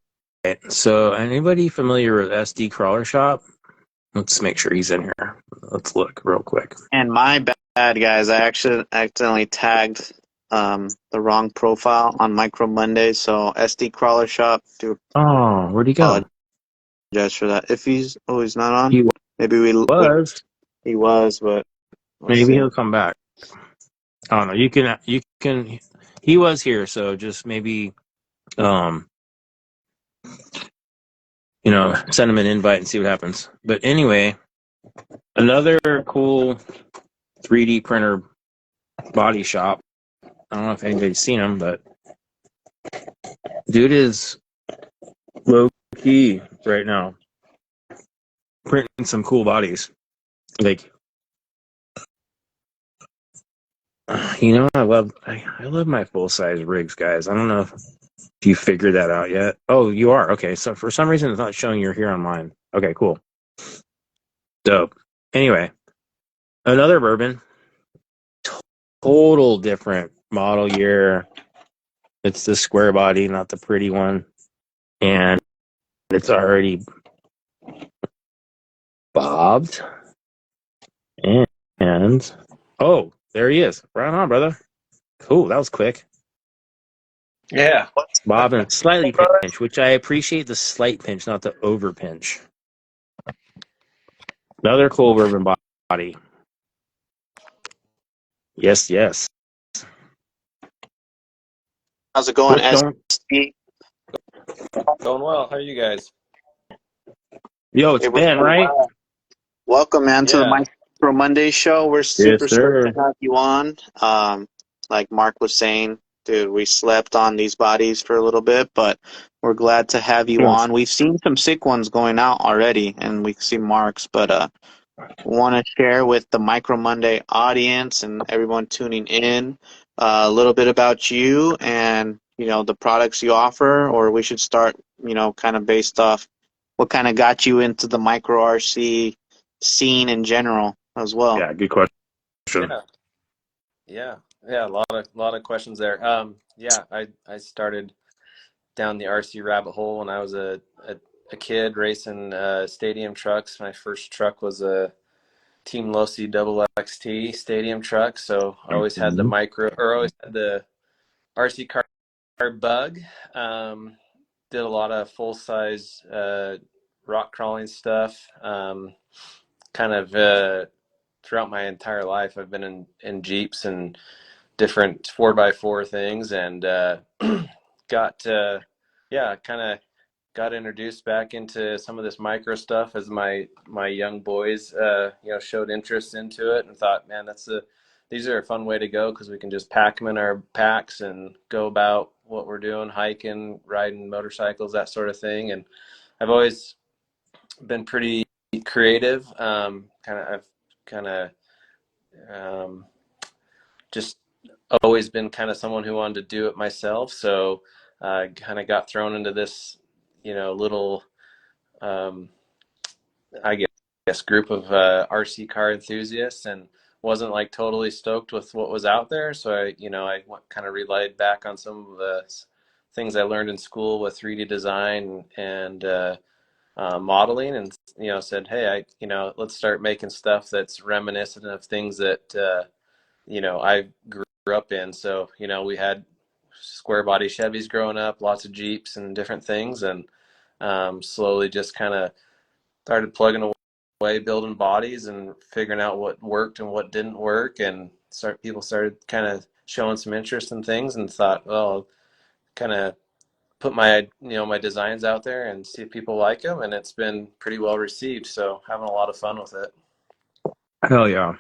So, anybody familiar with SD Crawler Shop? Let's make sure he's in here. Let's look real quick. And my bad, guys. I actually accidentally tagged the wrong profile on Micro Monday. So SD Crawler Shop. Do Oh, where'd he go? apologize for that. If he's not on. He Maybe was. he was, but we'll Maybe see. he'll come back. I don't know. You can. He was here, so just maybe, um, send him an invite and see what happens. But anyway, another cool 3D printer body shop. I don't know if anybody's seen him, but dude is low key right now, printing some cool bodies. Like, I love my full size rigs, guys. I don't know if you figured that out yet. Oh, you are okay. So for some reason, it's not showing you're here on mine. Okay, cool, dope. Anyway, another bourbon, total different model year. It's the square body, not the pretty one. And it's already bobbed. And oh, there he is. Right on, brother. Cool. That was quick. Yeah. Bob and slightly pinch, which I appreciate the slight pinch, not the over pinch. Another cool ribbon body. Yes, yes. How's it going, Don't- SC? Going well. How are you guys? Yo, it's Ben, right? Welcome, man, to the Yeah. Micro Monday show. We're super sir. stoked to have you on. Like Mark was saying, dude, we slept on these bodies for a little bit, but we're glad to have you Yes. on. We've seen some sick ones going out already, and we see Mark's, but want to share with the Micro Monday audience and everyone tuning in a little bit about you and, you know, the products you offer, or we should start, you know, kind of based off what kind of got you into the micro RC scene in general as well. Yeah, good question. Yeah. A lot of questions there. Yeah, I started down the RC rabbit hole when I was a kid racing stadium trucks. My first truck was a Team Losi Double XT stadium truck, so I always had the always had the RC car bug. Did a lot of full size rock crawling stuff. Kind of throughout my entire life, I've been in Jeeps and different 4x4 things, and got kind of got introduced back into some of this micro stuff as my young boys showed interest into it, and thought, man, these are a fun way to go, because we can just pack them in our packs and go about what we're doing, hiking, riding motorcycles, that sort of thing. And I've always been pretty creative. I've kind of just always been kind of someone who wanted to do it myself. So kind of got thrown into this, little, I guess, group of RC car enthusiasts, and wasn't like totally stoked with what was out there. So I kind of relied back on some of the things I learned in school with 3D design and modeling, and said, hey, let's start making stuff that's reminiscent of things that I grew up in. So we had square body Chevys growing up, lots of Jeeps and different things, and slowly just kind of started plugging away, building bodies and figuring out what worked and what didn't work, and people started kind of showing some interest in things, and thought, well, kind of put my my designs out there and see if people like them, and it's been pretty well received, so having a lot of fun with it. Hell yeah.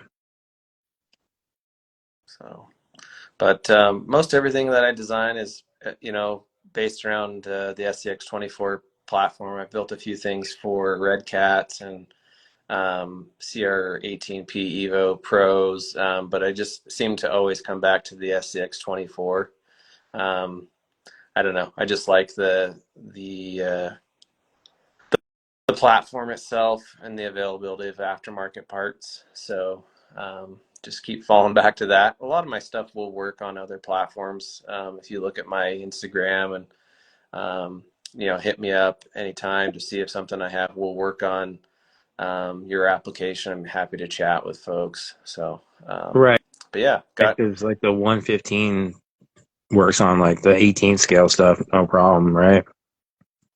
So, but most everything that I design is based around the SCX24 platform. I've built a few things for Redcat and CR18P Evo Pros, but I just seem to always come back to the SCX24. I don't know. I just like the platform itself and the availability of aftermarket parts. So just keep falling back to that. A lot of my stuff will work on other platforms. If you look at my Instagram and hit me up anytime to see if something I have will work on your application. I'm happy to chat with folks. So Right. but yeah, Because like the 115 works on like the 18 scale stuff, no problem, right?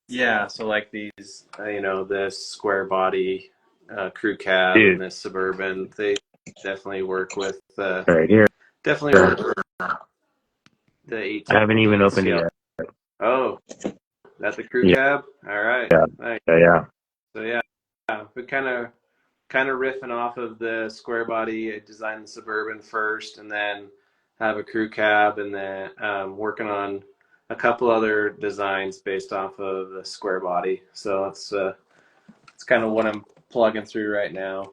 yeah. So like these, this square body crew cab Dude. and this Suburban, they definitely work with Right here. definitely work with the 18 I haven't even opened scale. it yet. Oh, that's the crew Yeah. cab. All right. Yeah. Nice. Yeah. So yeah, we kind of riffing off of the square body. I designed the Suburban first, and then have a crew cab, and then working on a couple other designs based off of the square body. So it's kind of what I'm plugging through right now.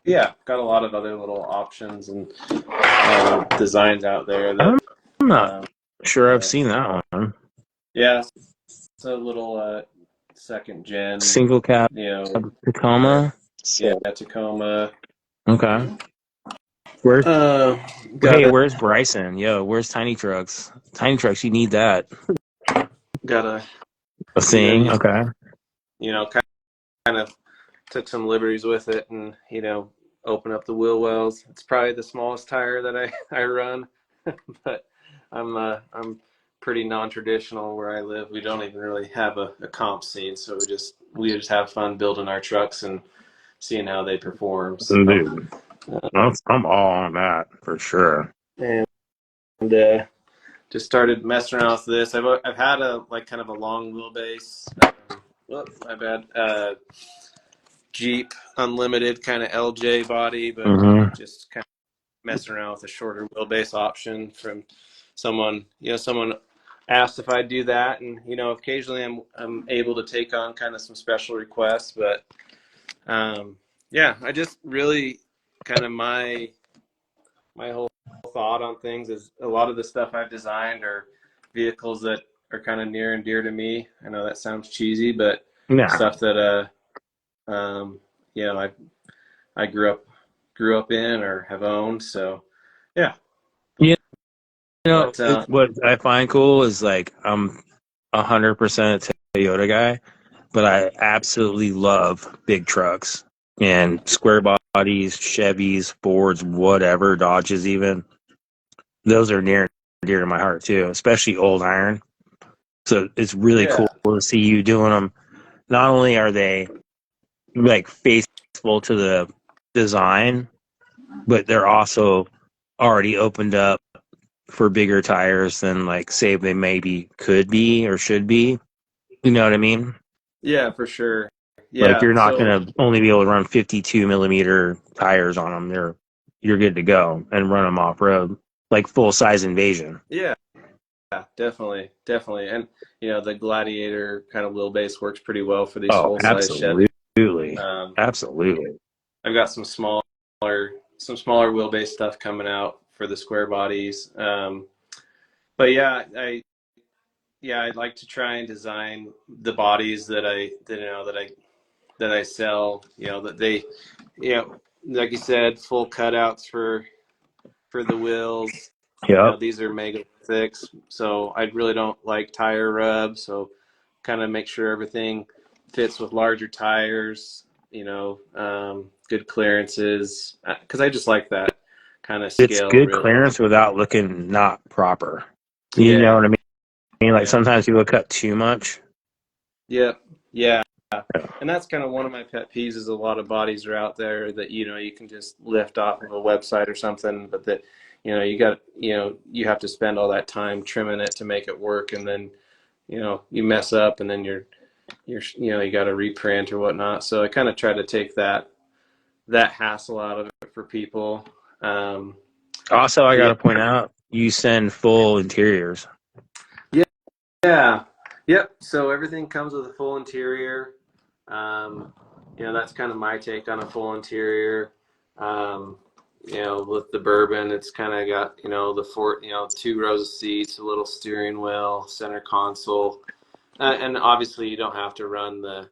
Yeah, got a lot of other little options and designs out there that I'm not sure I've seen that one. yeah, it's a little second gen Single cab Tacoma. Yeah, Tacoma. Okay. Where's Gotta where's Bryson? Yo, where's Tiny Trucks? Tiny Trucks, you need that. gotta A thing, use, okay. kind of took some liberties with it, and open up the wheel wells. It's probably the smallest tire that I run, but I'm pretty non-traditional where I live. We don't even really have a comp scene, so we just have fun building our trucks and seeing how they perform. So, Dude, I'm all on that for sure. and just started messing around with this. I've had a kind of a long wheelbase. My bad. Jeep Unlimited kind of LJ body, but Mm-hmm. just kind of messing around with a shorter wheelbase option from someone. Someone asked if I'd do that, and occasionally I'm able to take on kind of some special requests, but yeah, I just really kind of my whole thought on things is a lot of the stuff I've designed are vehicles that are kind of near and dear to me. I know that sounds cheesy, but Yeah. stuff that I grew up in or have owned. So yeah. You know, But what I find cool is like I'm 100% a Toyota guy, but I absolutely love big trucks and square bodies, Chevys, Fords, whatever, Dodges even. Those are near and dear to my heart too, especially old iron. So it's really yeah, cool to see you doing them. Not only are they like faithful to the design, but they're also already opened up for bigger tires than like say they maybe could be or should be. You know what I mean? yeah, for sure. Like Yeah. you're not So gonna only be able to run 52 millimeter tires on them. You're good to go and run them off road like full size Invasion. yeah, definitely, definitely. And the Gladiator kind of wheelbase works pretty well for these Oh, full size Chevys. absolutely, Um, absolutely. I've got some smaller wheelbase stuff coming out for the square bodies. But yeah, I'd like to try and design the bodies that I sell. That they, like you said, full cutouts for the wheels. Yep. These are mega thick, so I really don't like tire rub. So kind of make sure everything fits with larger tires. Good clearances, because I just like that kind of It's scale. good Really, clearance without looking not proper. You know yeah, what I mean? Like yeah, sometimes people cut too much. yep, yeah. Yeah. And that's kind of one of my pet peeves is a lot of bodies are out there that you can just lift off of a website or something, but that you have to spend all that time trimming it to make it work, and then you mess up, and then you got to reprint or whatnot. So I kind of try to take that hassle out of it for people. Um, Also, I got yeah, to point out you send full interiors. yeah, yeah, yep. So everything comes with a full interior. Um, that's kind of my take on a full interior. Um, with the bourbon, it's kind of got, two rows of seats, a little steering wheel, center console. And obviously you don't have to run the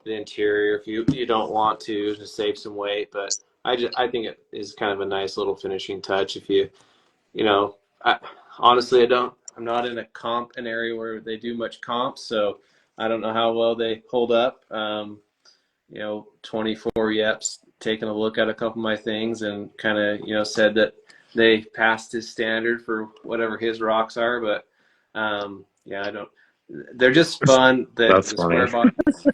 interior if you don't want to save some weight, but I think it is kind of a nice little finishing touch if you know, I, honestly, I'm not in an area where they do much comps, so I don't know how well they hold up. 24 Yeps taking a look at a couple of my things and kind of, said that they passed his standard for whatever his rocks are, but yeah, I don't, they're just fun. That's The funny. square bodies,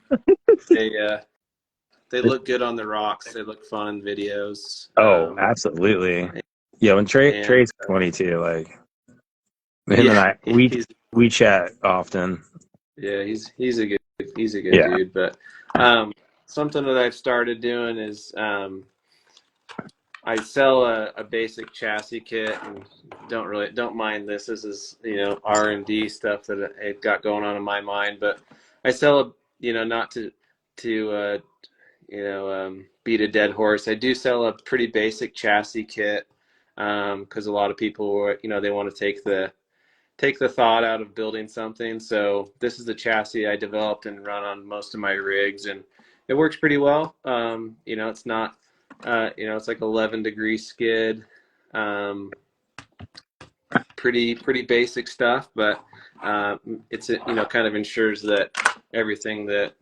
they look good on the rocks. They look fun in videos. Oh, absolutely. Yeah, and And Trey's funny too. Like him and yeah, I, we chat often. yeah, he's a good Yeah. dude. But something that I've started doing is I sell a basic chassis kit, and don't mind this. This is R&D stuff that I've got going on in my mind. But I sell not to beat a dead horse. I do sell a pretty basic chassis kit because a lot of people they want to take the thought out of building something. So this is the chassis I developed and run on most of my rigs, and it works pretty well. It's not, it's like 11 degree skid. Pretty basic stuff, but it's kind of ensures that everything that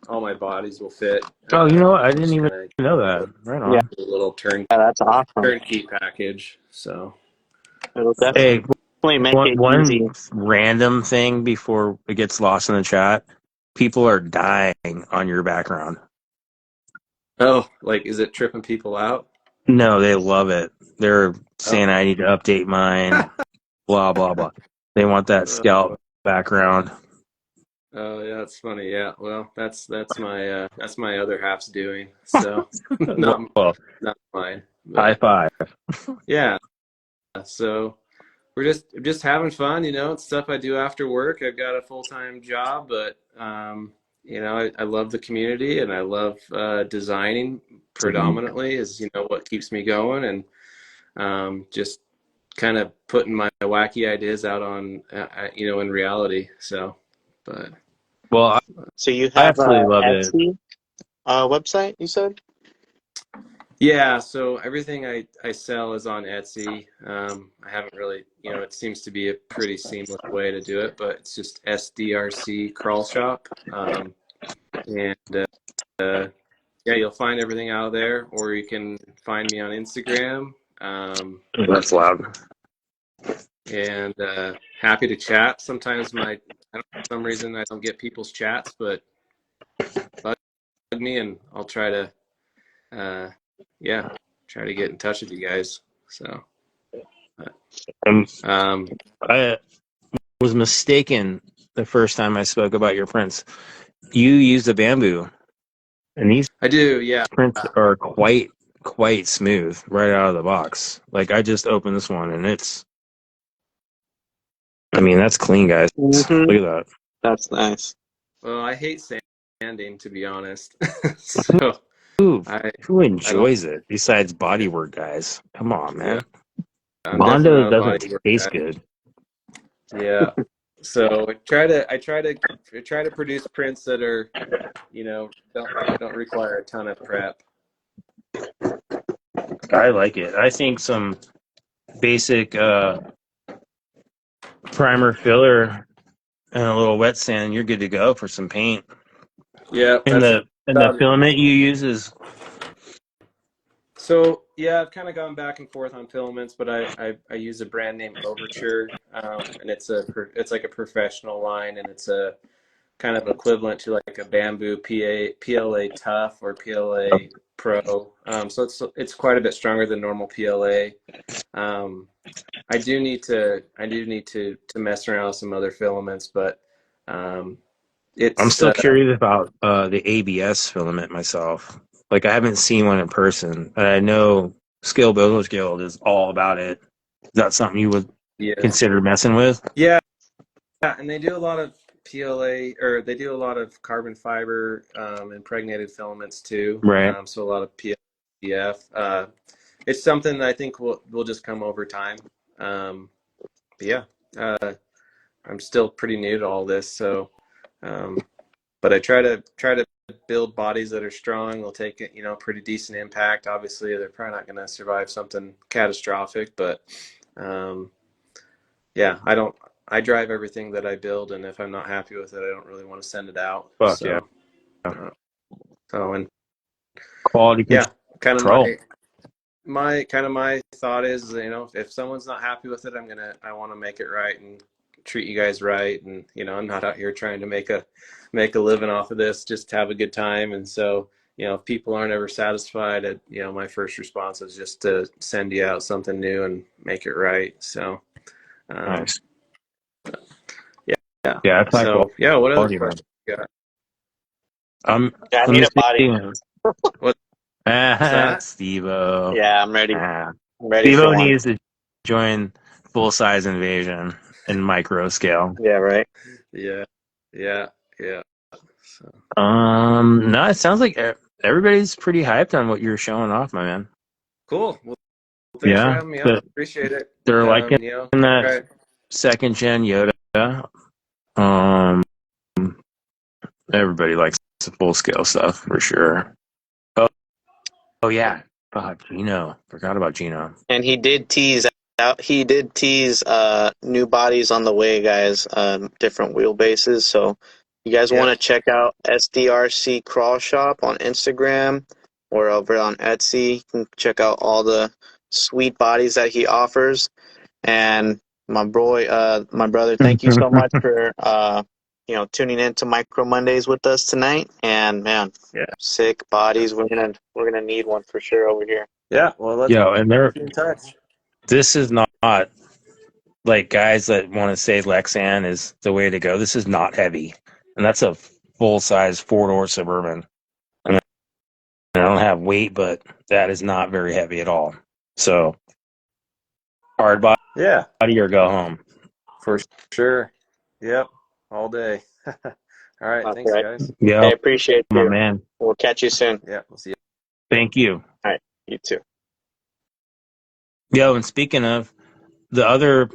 all my bodies will fit. Oh, you know what? I didn't Just even kind of know that. Right Yeah, on. a little that's awesome. turnkey package. So It'll Hey, definitely make it one easy. random thing before it gets lost in the chat. People are dying on your background. like, is it tripping people out? No, they love it. They're Oh, saying I need to update mine. Blah blah blah. They want that uh, scalp background. oh yeah, that's funny. Yeah, well, that's my other half's doing. So not Well, not mine, high but five. yeah. So we're just having fun, it's stuff I do after work. I've got a full-time job, but I love the community, and I love designing predominantly is what keeps me going, and just kind of putting my wacky ideas out on in reality. So, but Well, So you I have absolutely a love it. Etsy website, you said? yeah, so everything I sell is on Etsy. I haven't really, it seems to be a pretty seamless way to do it, but it's just SDRC Crawl Shop. And yeah, you'll find everything out there, or you can find me on Instagram. That's loud. And happy to chat. Sometimes for some reason I don't get people's chats, but bug me and I'll try to, try to get in touch with you guys. So, I was mistaken the first time I spoke about your prints. You used a bamboo, and these I do, yeah. prints are quite smooth right out of the box. Like I just opened this one, and that's clean, guys. Mm-hmm. Look at that. That's nice. Well, I hate sanding, to be honest. So Who I who I don't. enjoys it besides bodywork guys? Come on, Yeah, man. I'm definitely Mondo not a doesn't bodywork taste guy. good. Yeah. So I try to produce prints that are, don't require a ton of prep. I like it. I think some basic primer filler and a little wet sand, you're good to go for some paint. Yeah, And that's the about it. filament you use is So yeah, I've kind of gone back and forth on filaments, but I use a brand name Overture, and it's like a professional line, and it's a kind of equivalent to like a bamboo PLA Tough or PLA Pro. So it's quite a bit stronger than normal PLA. Um, I do need to mess around with some other filaments, but um, I'm it's still curious about the ABS filament myself. Like I haven't seen one in person, and I know Skill Builders Guild is all about it. Is that something you would yeah, consider messing with? yeah, and they do a lot of PLA, or they do a lot of carbon fiber impregnated filaments too. Right. So a lot of PLF. It's something that I think will just come over time. But yeah, I'm still pretty new to all this, so but I try to build bodies that are strong. They'll take it, pretty decent impact. Obviously, they're probably not going to survive something catastrophic, but um, yeah, I drive everything that I build, and if I'm not happy with it, I don't really want to send it out. Fuck yeah. So, and Quality yeah, kind of control. my thought is, if someone's not happy with it, I want to make it right and treat you guys right, and I'm not out here trying to make a living off of this, just to have a good time. And so, if people aren't ever satisfied, my first response is just to send you out something new and make it right. So, Nice. yeah. Yeah, that's high So, yeah. What other quality, man. questions you got? Yeah, I Let need me a body. see. What's that? Steve-O. Yeah, I'm ready. Ah. I'm ready for Steve-O one. needs to join Full Size Invasion in micro scale. Yeah, right. Yeah, yeah, yeah. So, No, it sounds like everybody's pretty hyped on what you're showing off, my man. cool. Well, thanks for Yeah, having me on. but Appreciate it. they're liking that Right. second gen Yoda. Um, everybody likes the full scale stuff for sure. Oh, oh yeah. Fuck, Gino. Forgot about Gino. And he did tease out. He did tease new bodies on the way, guys. Different wheelbases. So you guys want to check out SDRC Crawl Shop on Instagram or over on Etsy. You can check out all the sweet bodies that he offers. And my brother, thank you so much for tuning in to Micro Mondays with us tonight. And man, Yeah. sick bodies. We're gonna need one for sure over here. Yeah. Well, let's and keep in touch. this is not like guys that want to say Lexan is the way to go. This is not heavy, and that's a full size 4-door Suburban. I mean, I don't have weight, but that is not very heavy at all. So hard body or go home. For sure. Yep. All day. All right. That's Thanks, right. guys. Yeah, Hey, appreciate my you. man. We'll catch you soon. Yeah. We'll see you. Thank you. All right. You too. Yo, and speaking of the other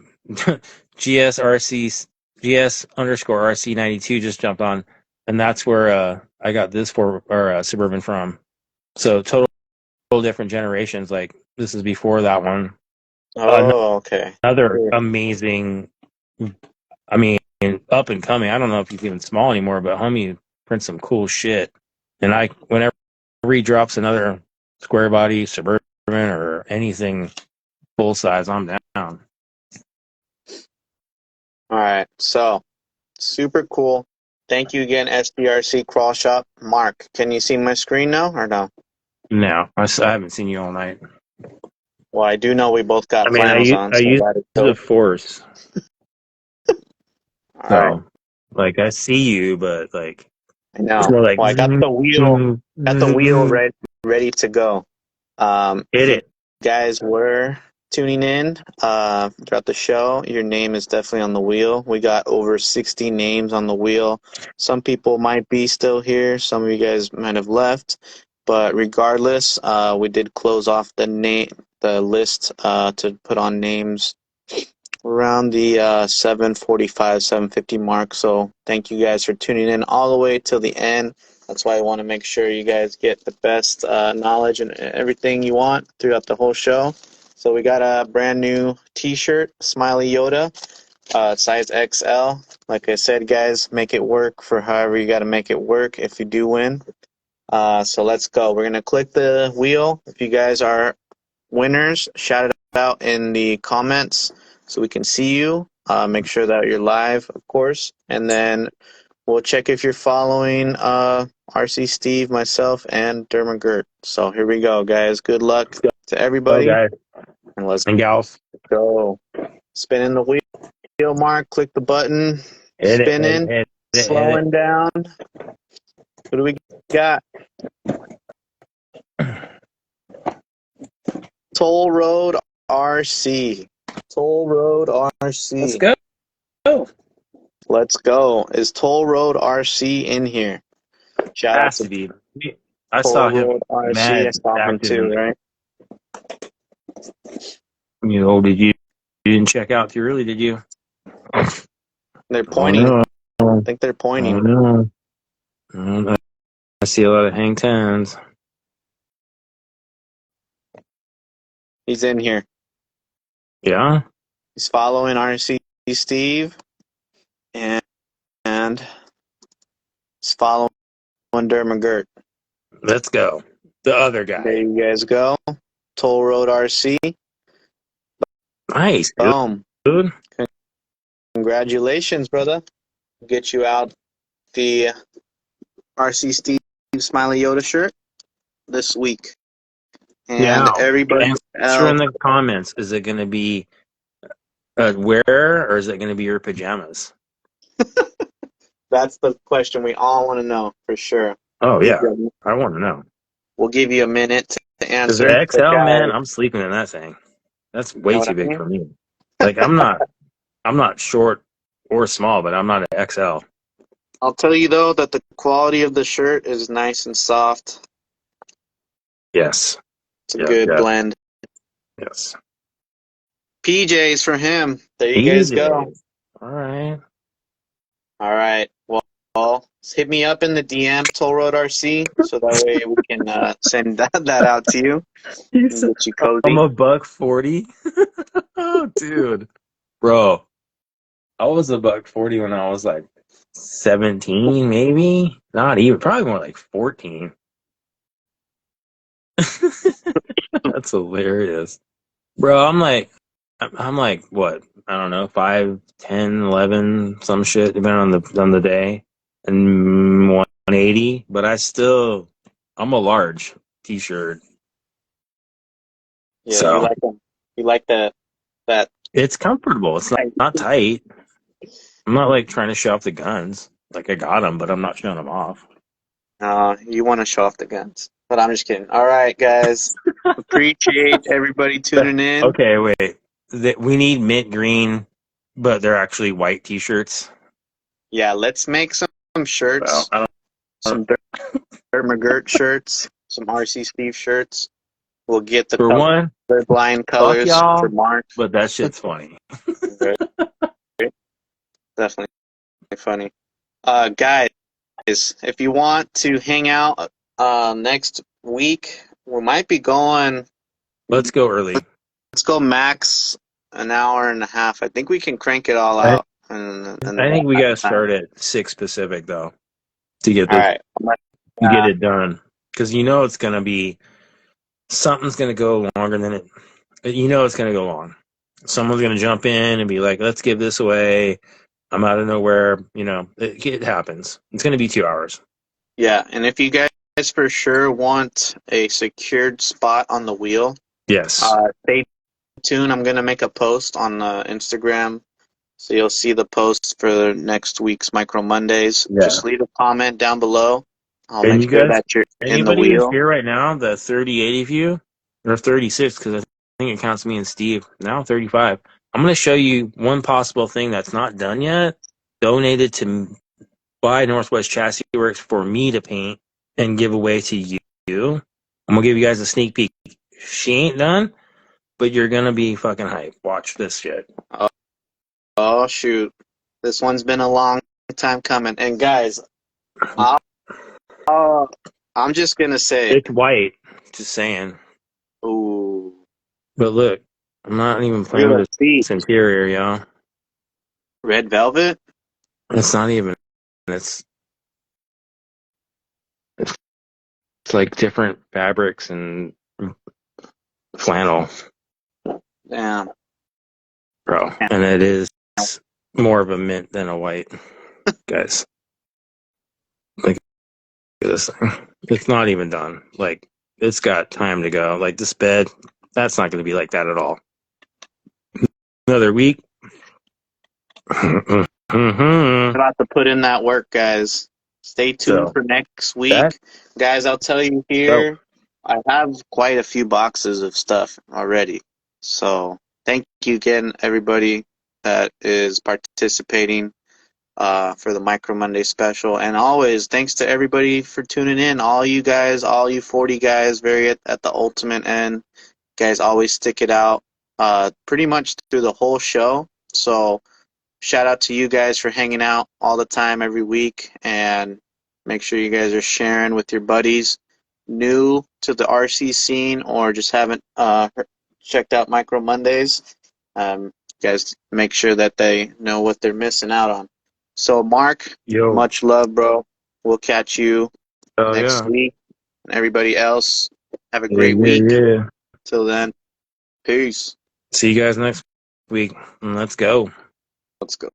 GS underscore RC 92 just jumped on, and that's where I got this Suburban from. So total different generations. Like this is before that one. Oh, okay. Another amazing. I mean, up and coming. I don't know if he's even small anymore, but homie prints some cool shit. And whenever he drops another square body Suburban or anything full size, I'm down. All right. So, super cool. Thank you again, SBRC Crawl Shop. Mark, can you see my screen now or no? No, I haven't seen you all night. Well, I do know we both got I mean, flannels on. I So use that is the Force. all So, right. like, I see you, but like, I know. it's more like, Well, I got the wheel ready to go. Hit it. Guys were tuning in throughout the show. Your name is definitely on the wheel. We got over 60 names on the wheel. Some people might be still here. Some of you guys might have left. But regardless, we did close off the list to put on names around the 7:45, 7:50 mark. So thank you guys for tuning in all the way till the end. That's why I want to make sure you guys get the best knowledge and everything you want throughout the whole show. So we got a brand new T-shirt, Smiley Yoda, size XL. Like I said, guys, make it work for however you got to make it work if you do win. So let's go. We're going to click the wheel. If you guys are winners, shout it out in the comments so we can see you. Make sure that you're live, of course. And then we'll check if you're following RC Steve, myself, and Dermagert. So here we go, guys. Good luck to everybody. Guys And let's and gals. go. Spinning the wheel, Mark. Click the button. Hit Spinning. it. Slowing down. What do we got? Toll Road RC. Toll Road RC. Let's go. Let's go. Is Toll Road RC in here? Shout out to be. I Toll saw him Road RC. mad I saw him too, right? Did you didn't check out too early, did you? They're pointing. Oh, no. I think they're pointing. Oh, no. I see a lot of hang tens. He's in here. Yeah? He's following RC Steve. And he's following Dermagert. Let's go. The other guy. There you guys go. Toll Road RC. Nice, Boom. dude. Congratulations, brother. Get you out the RC Steve Smiley Yoda shirt this week. And everybody Answer in the comments. Is it going to be a wear or is it going to be your pajamas? That's the question we all want to know for sure. Oh, yeah. I want to know. We'll give you a minute to answer. The XL, man, I'm sleeping in that thing. That's way too big for me. Like, I'm not short or small, but I'm not an XL. I'll tell you, though, that the quality of the shirt is nice and soft. Yes. It's a good blend. Yes. PJs for him. There you guys go. All right. All right. Well, hit me up in the DM, Toll Road RC, so that way we can send that out to you You and said, get you I'm cozy. a $140. Oh, dude, bro, I was a $140 when I was like 17, maybe not even, probably more like 14. That's hilarious, bro. I'm like what? I don't know, 5, 10, 11, some shit, depending on the day, and 180. But I'm a large t-shirt, Yeah, you so like them. You like that. it's comfortable. It's not tight. I'm not like trying to show off the guns. Like I got them, but I'm not showing them off. You want to show off the guns, but I'm just kidding. All right, guys. Appreciate everybody tuning in. Okay, wait. We need mint green, but they're actually white t-shirts. Yeah, let's make some Well, shirts, I don't. some Dirt McGirt shirts, some RC Steve shirts. We'll get the For one, colorblind fuck colors for y'all, Mark. but that shit's funny. Very- Definitely funny. Guys, if you want to hang out next week, we might be going. Let's go early. Let's go max an hour and a half. I think we can crank it all I, out in I think we that gotta time. start at 6 Pacific though to get All this right. to get it done. Because it's gonna be something's gonna go longer than it. It's gonna go long. Someone's gonna jump in and be like, "Let's give this away." I'm out of nowhere. It happens. It's gonna be 2 hours. Yeah, and if you guys for sure want a secured spot on the wheel, Yes. stay tuned. I'm gonna make a post on Instagram, so you'll see the post for next week's Micro Mondays. Yeah. Just leave a comment down below. I'll And make you sure guys, that you're in the anybody who's wheel. here right now, the 3080 view, or 36, because I think it counts me and Steve. Now 35. I'm going to show you one possible thing that's not done yet. Donated to by Northwest Chassis Works for me to paint and give away to you. I'm going to give you guys a sneak peek. She ain't done, but you're going to be fucking hyped. Watch this shit. Oh shoot, this one's been a long time coming. And guys, I'll, I'm just gonna say, It's white. Just saying. ooh, But look, I'm not even look playing at with that seat, this interior, y'all. red velvet. It's not even. It's It's like different fabrics and flannel, Damn. bro. And it is more of a mint than a white, guys. Like this thing. It's not even done. Like it's got time to go. Like this bed, that's not going to be like that at all. Another week. About to put in that work, guys. Stay tuned So for next that week. Guys, I'll tell you go. here, I have quite a few boxes of stuff already. So thank you again, everybody that is participating for the Micro Monday special. And always, thanks to everybody for tuning in. All you guys, all you 40 guys, very at the ultimate end. Guys always stick it out pretty much through the whole show. So shout out to you guys for hanging out all the time every week, and make sure you guys are sharing with your buddies new to the RC scene or just haven't checked out Micro Mondays. Guys, make sure that they know what they're missing out on. So, Mark, Yo. much love, bro. We'll catch you Oh next yeah. week. And everybody else, have a Yeah, great yeah, week. yeah. Till then, peace. See you guys next week. And let's go. Let's go.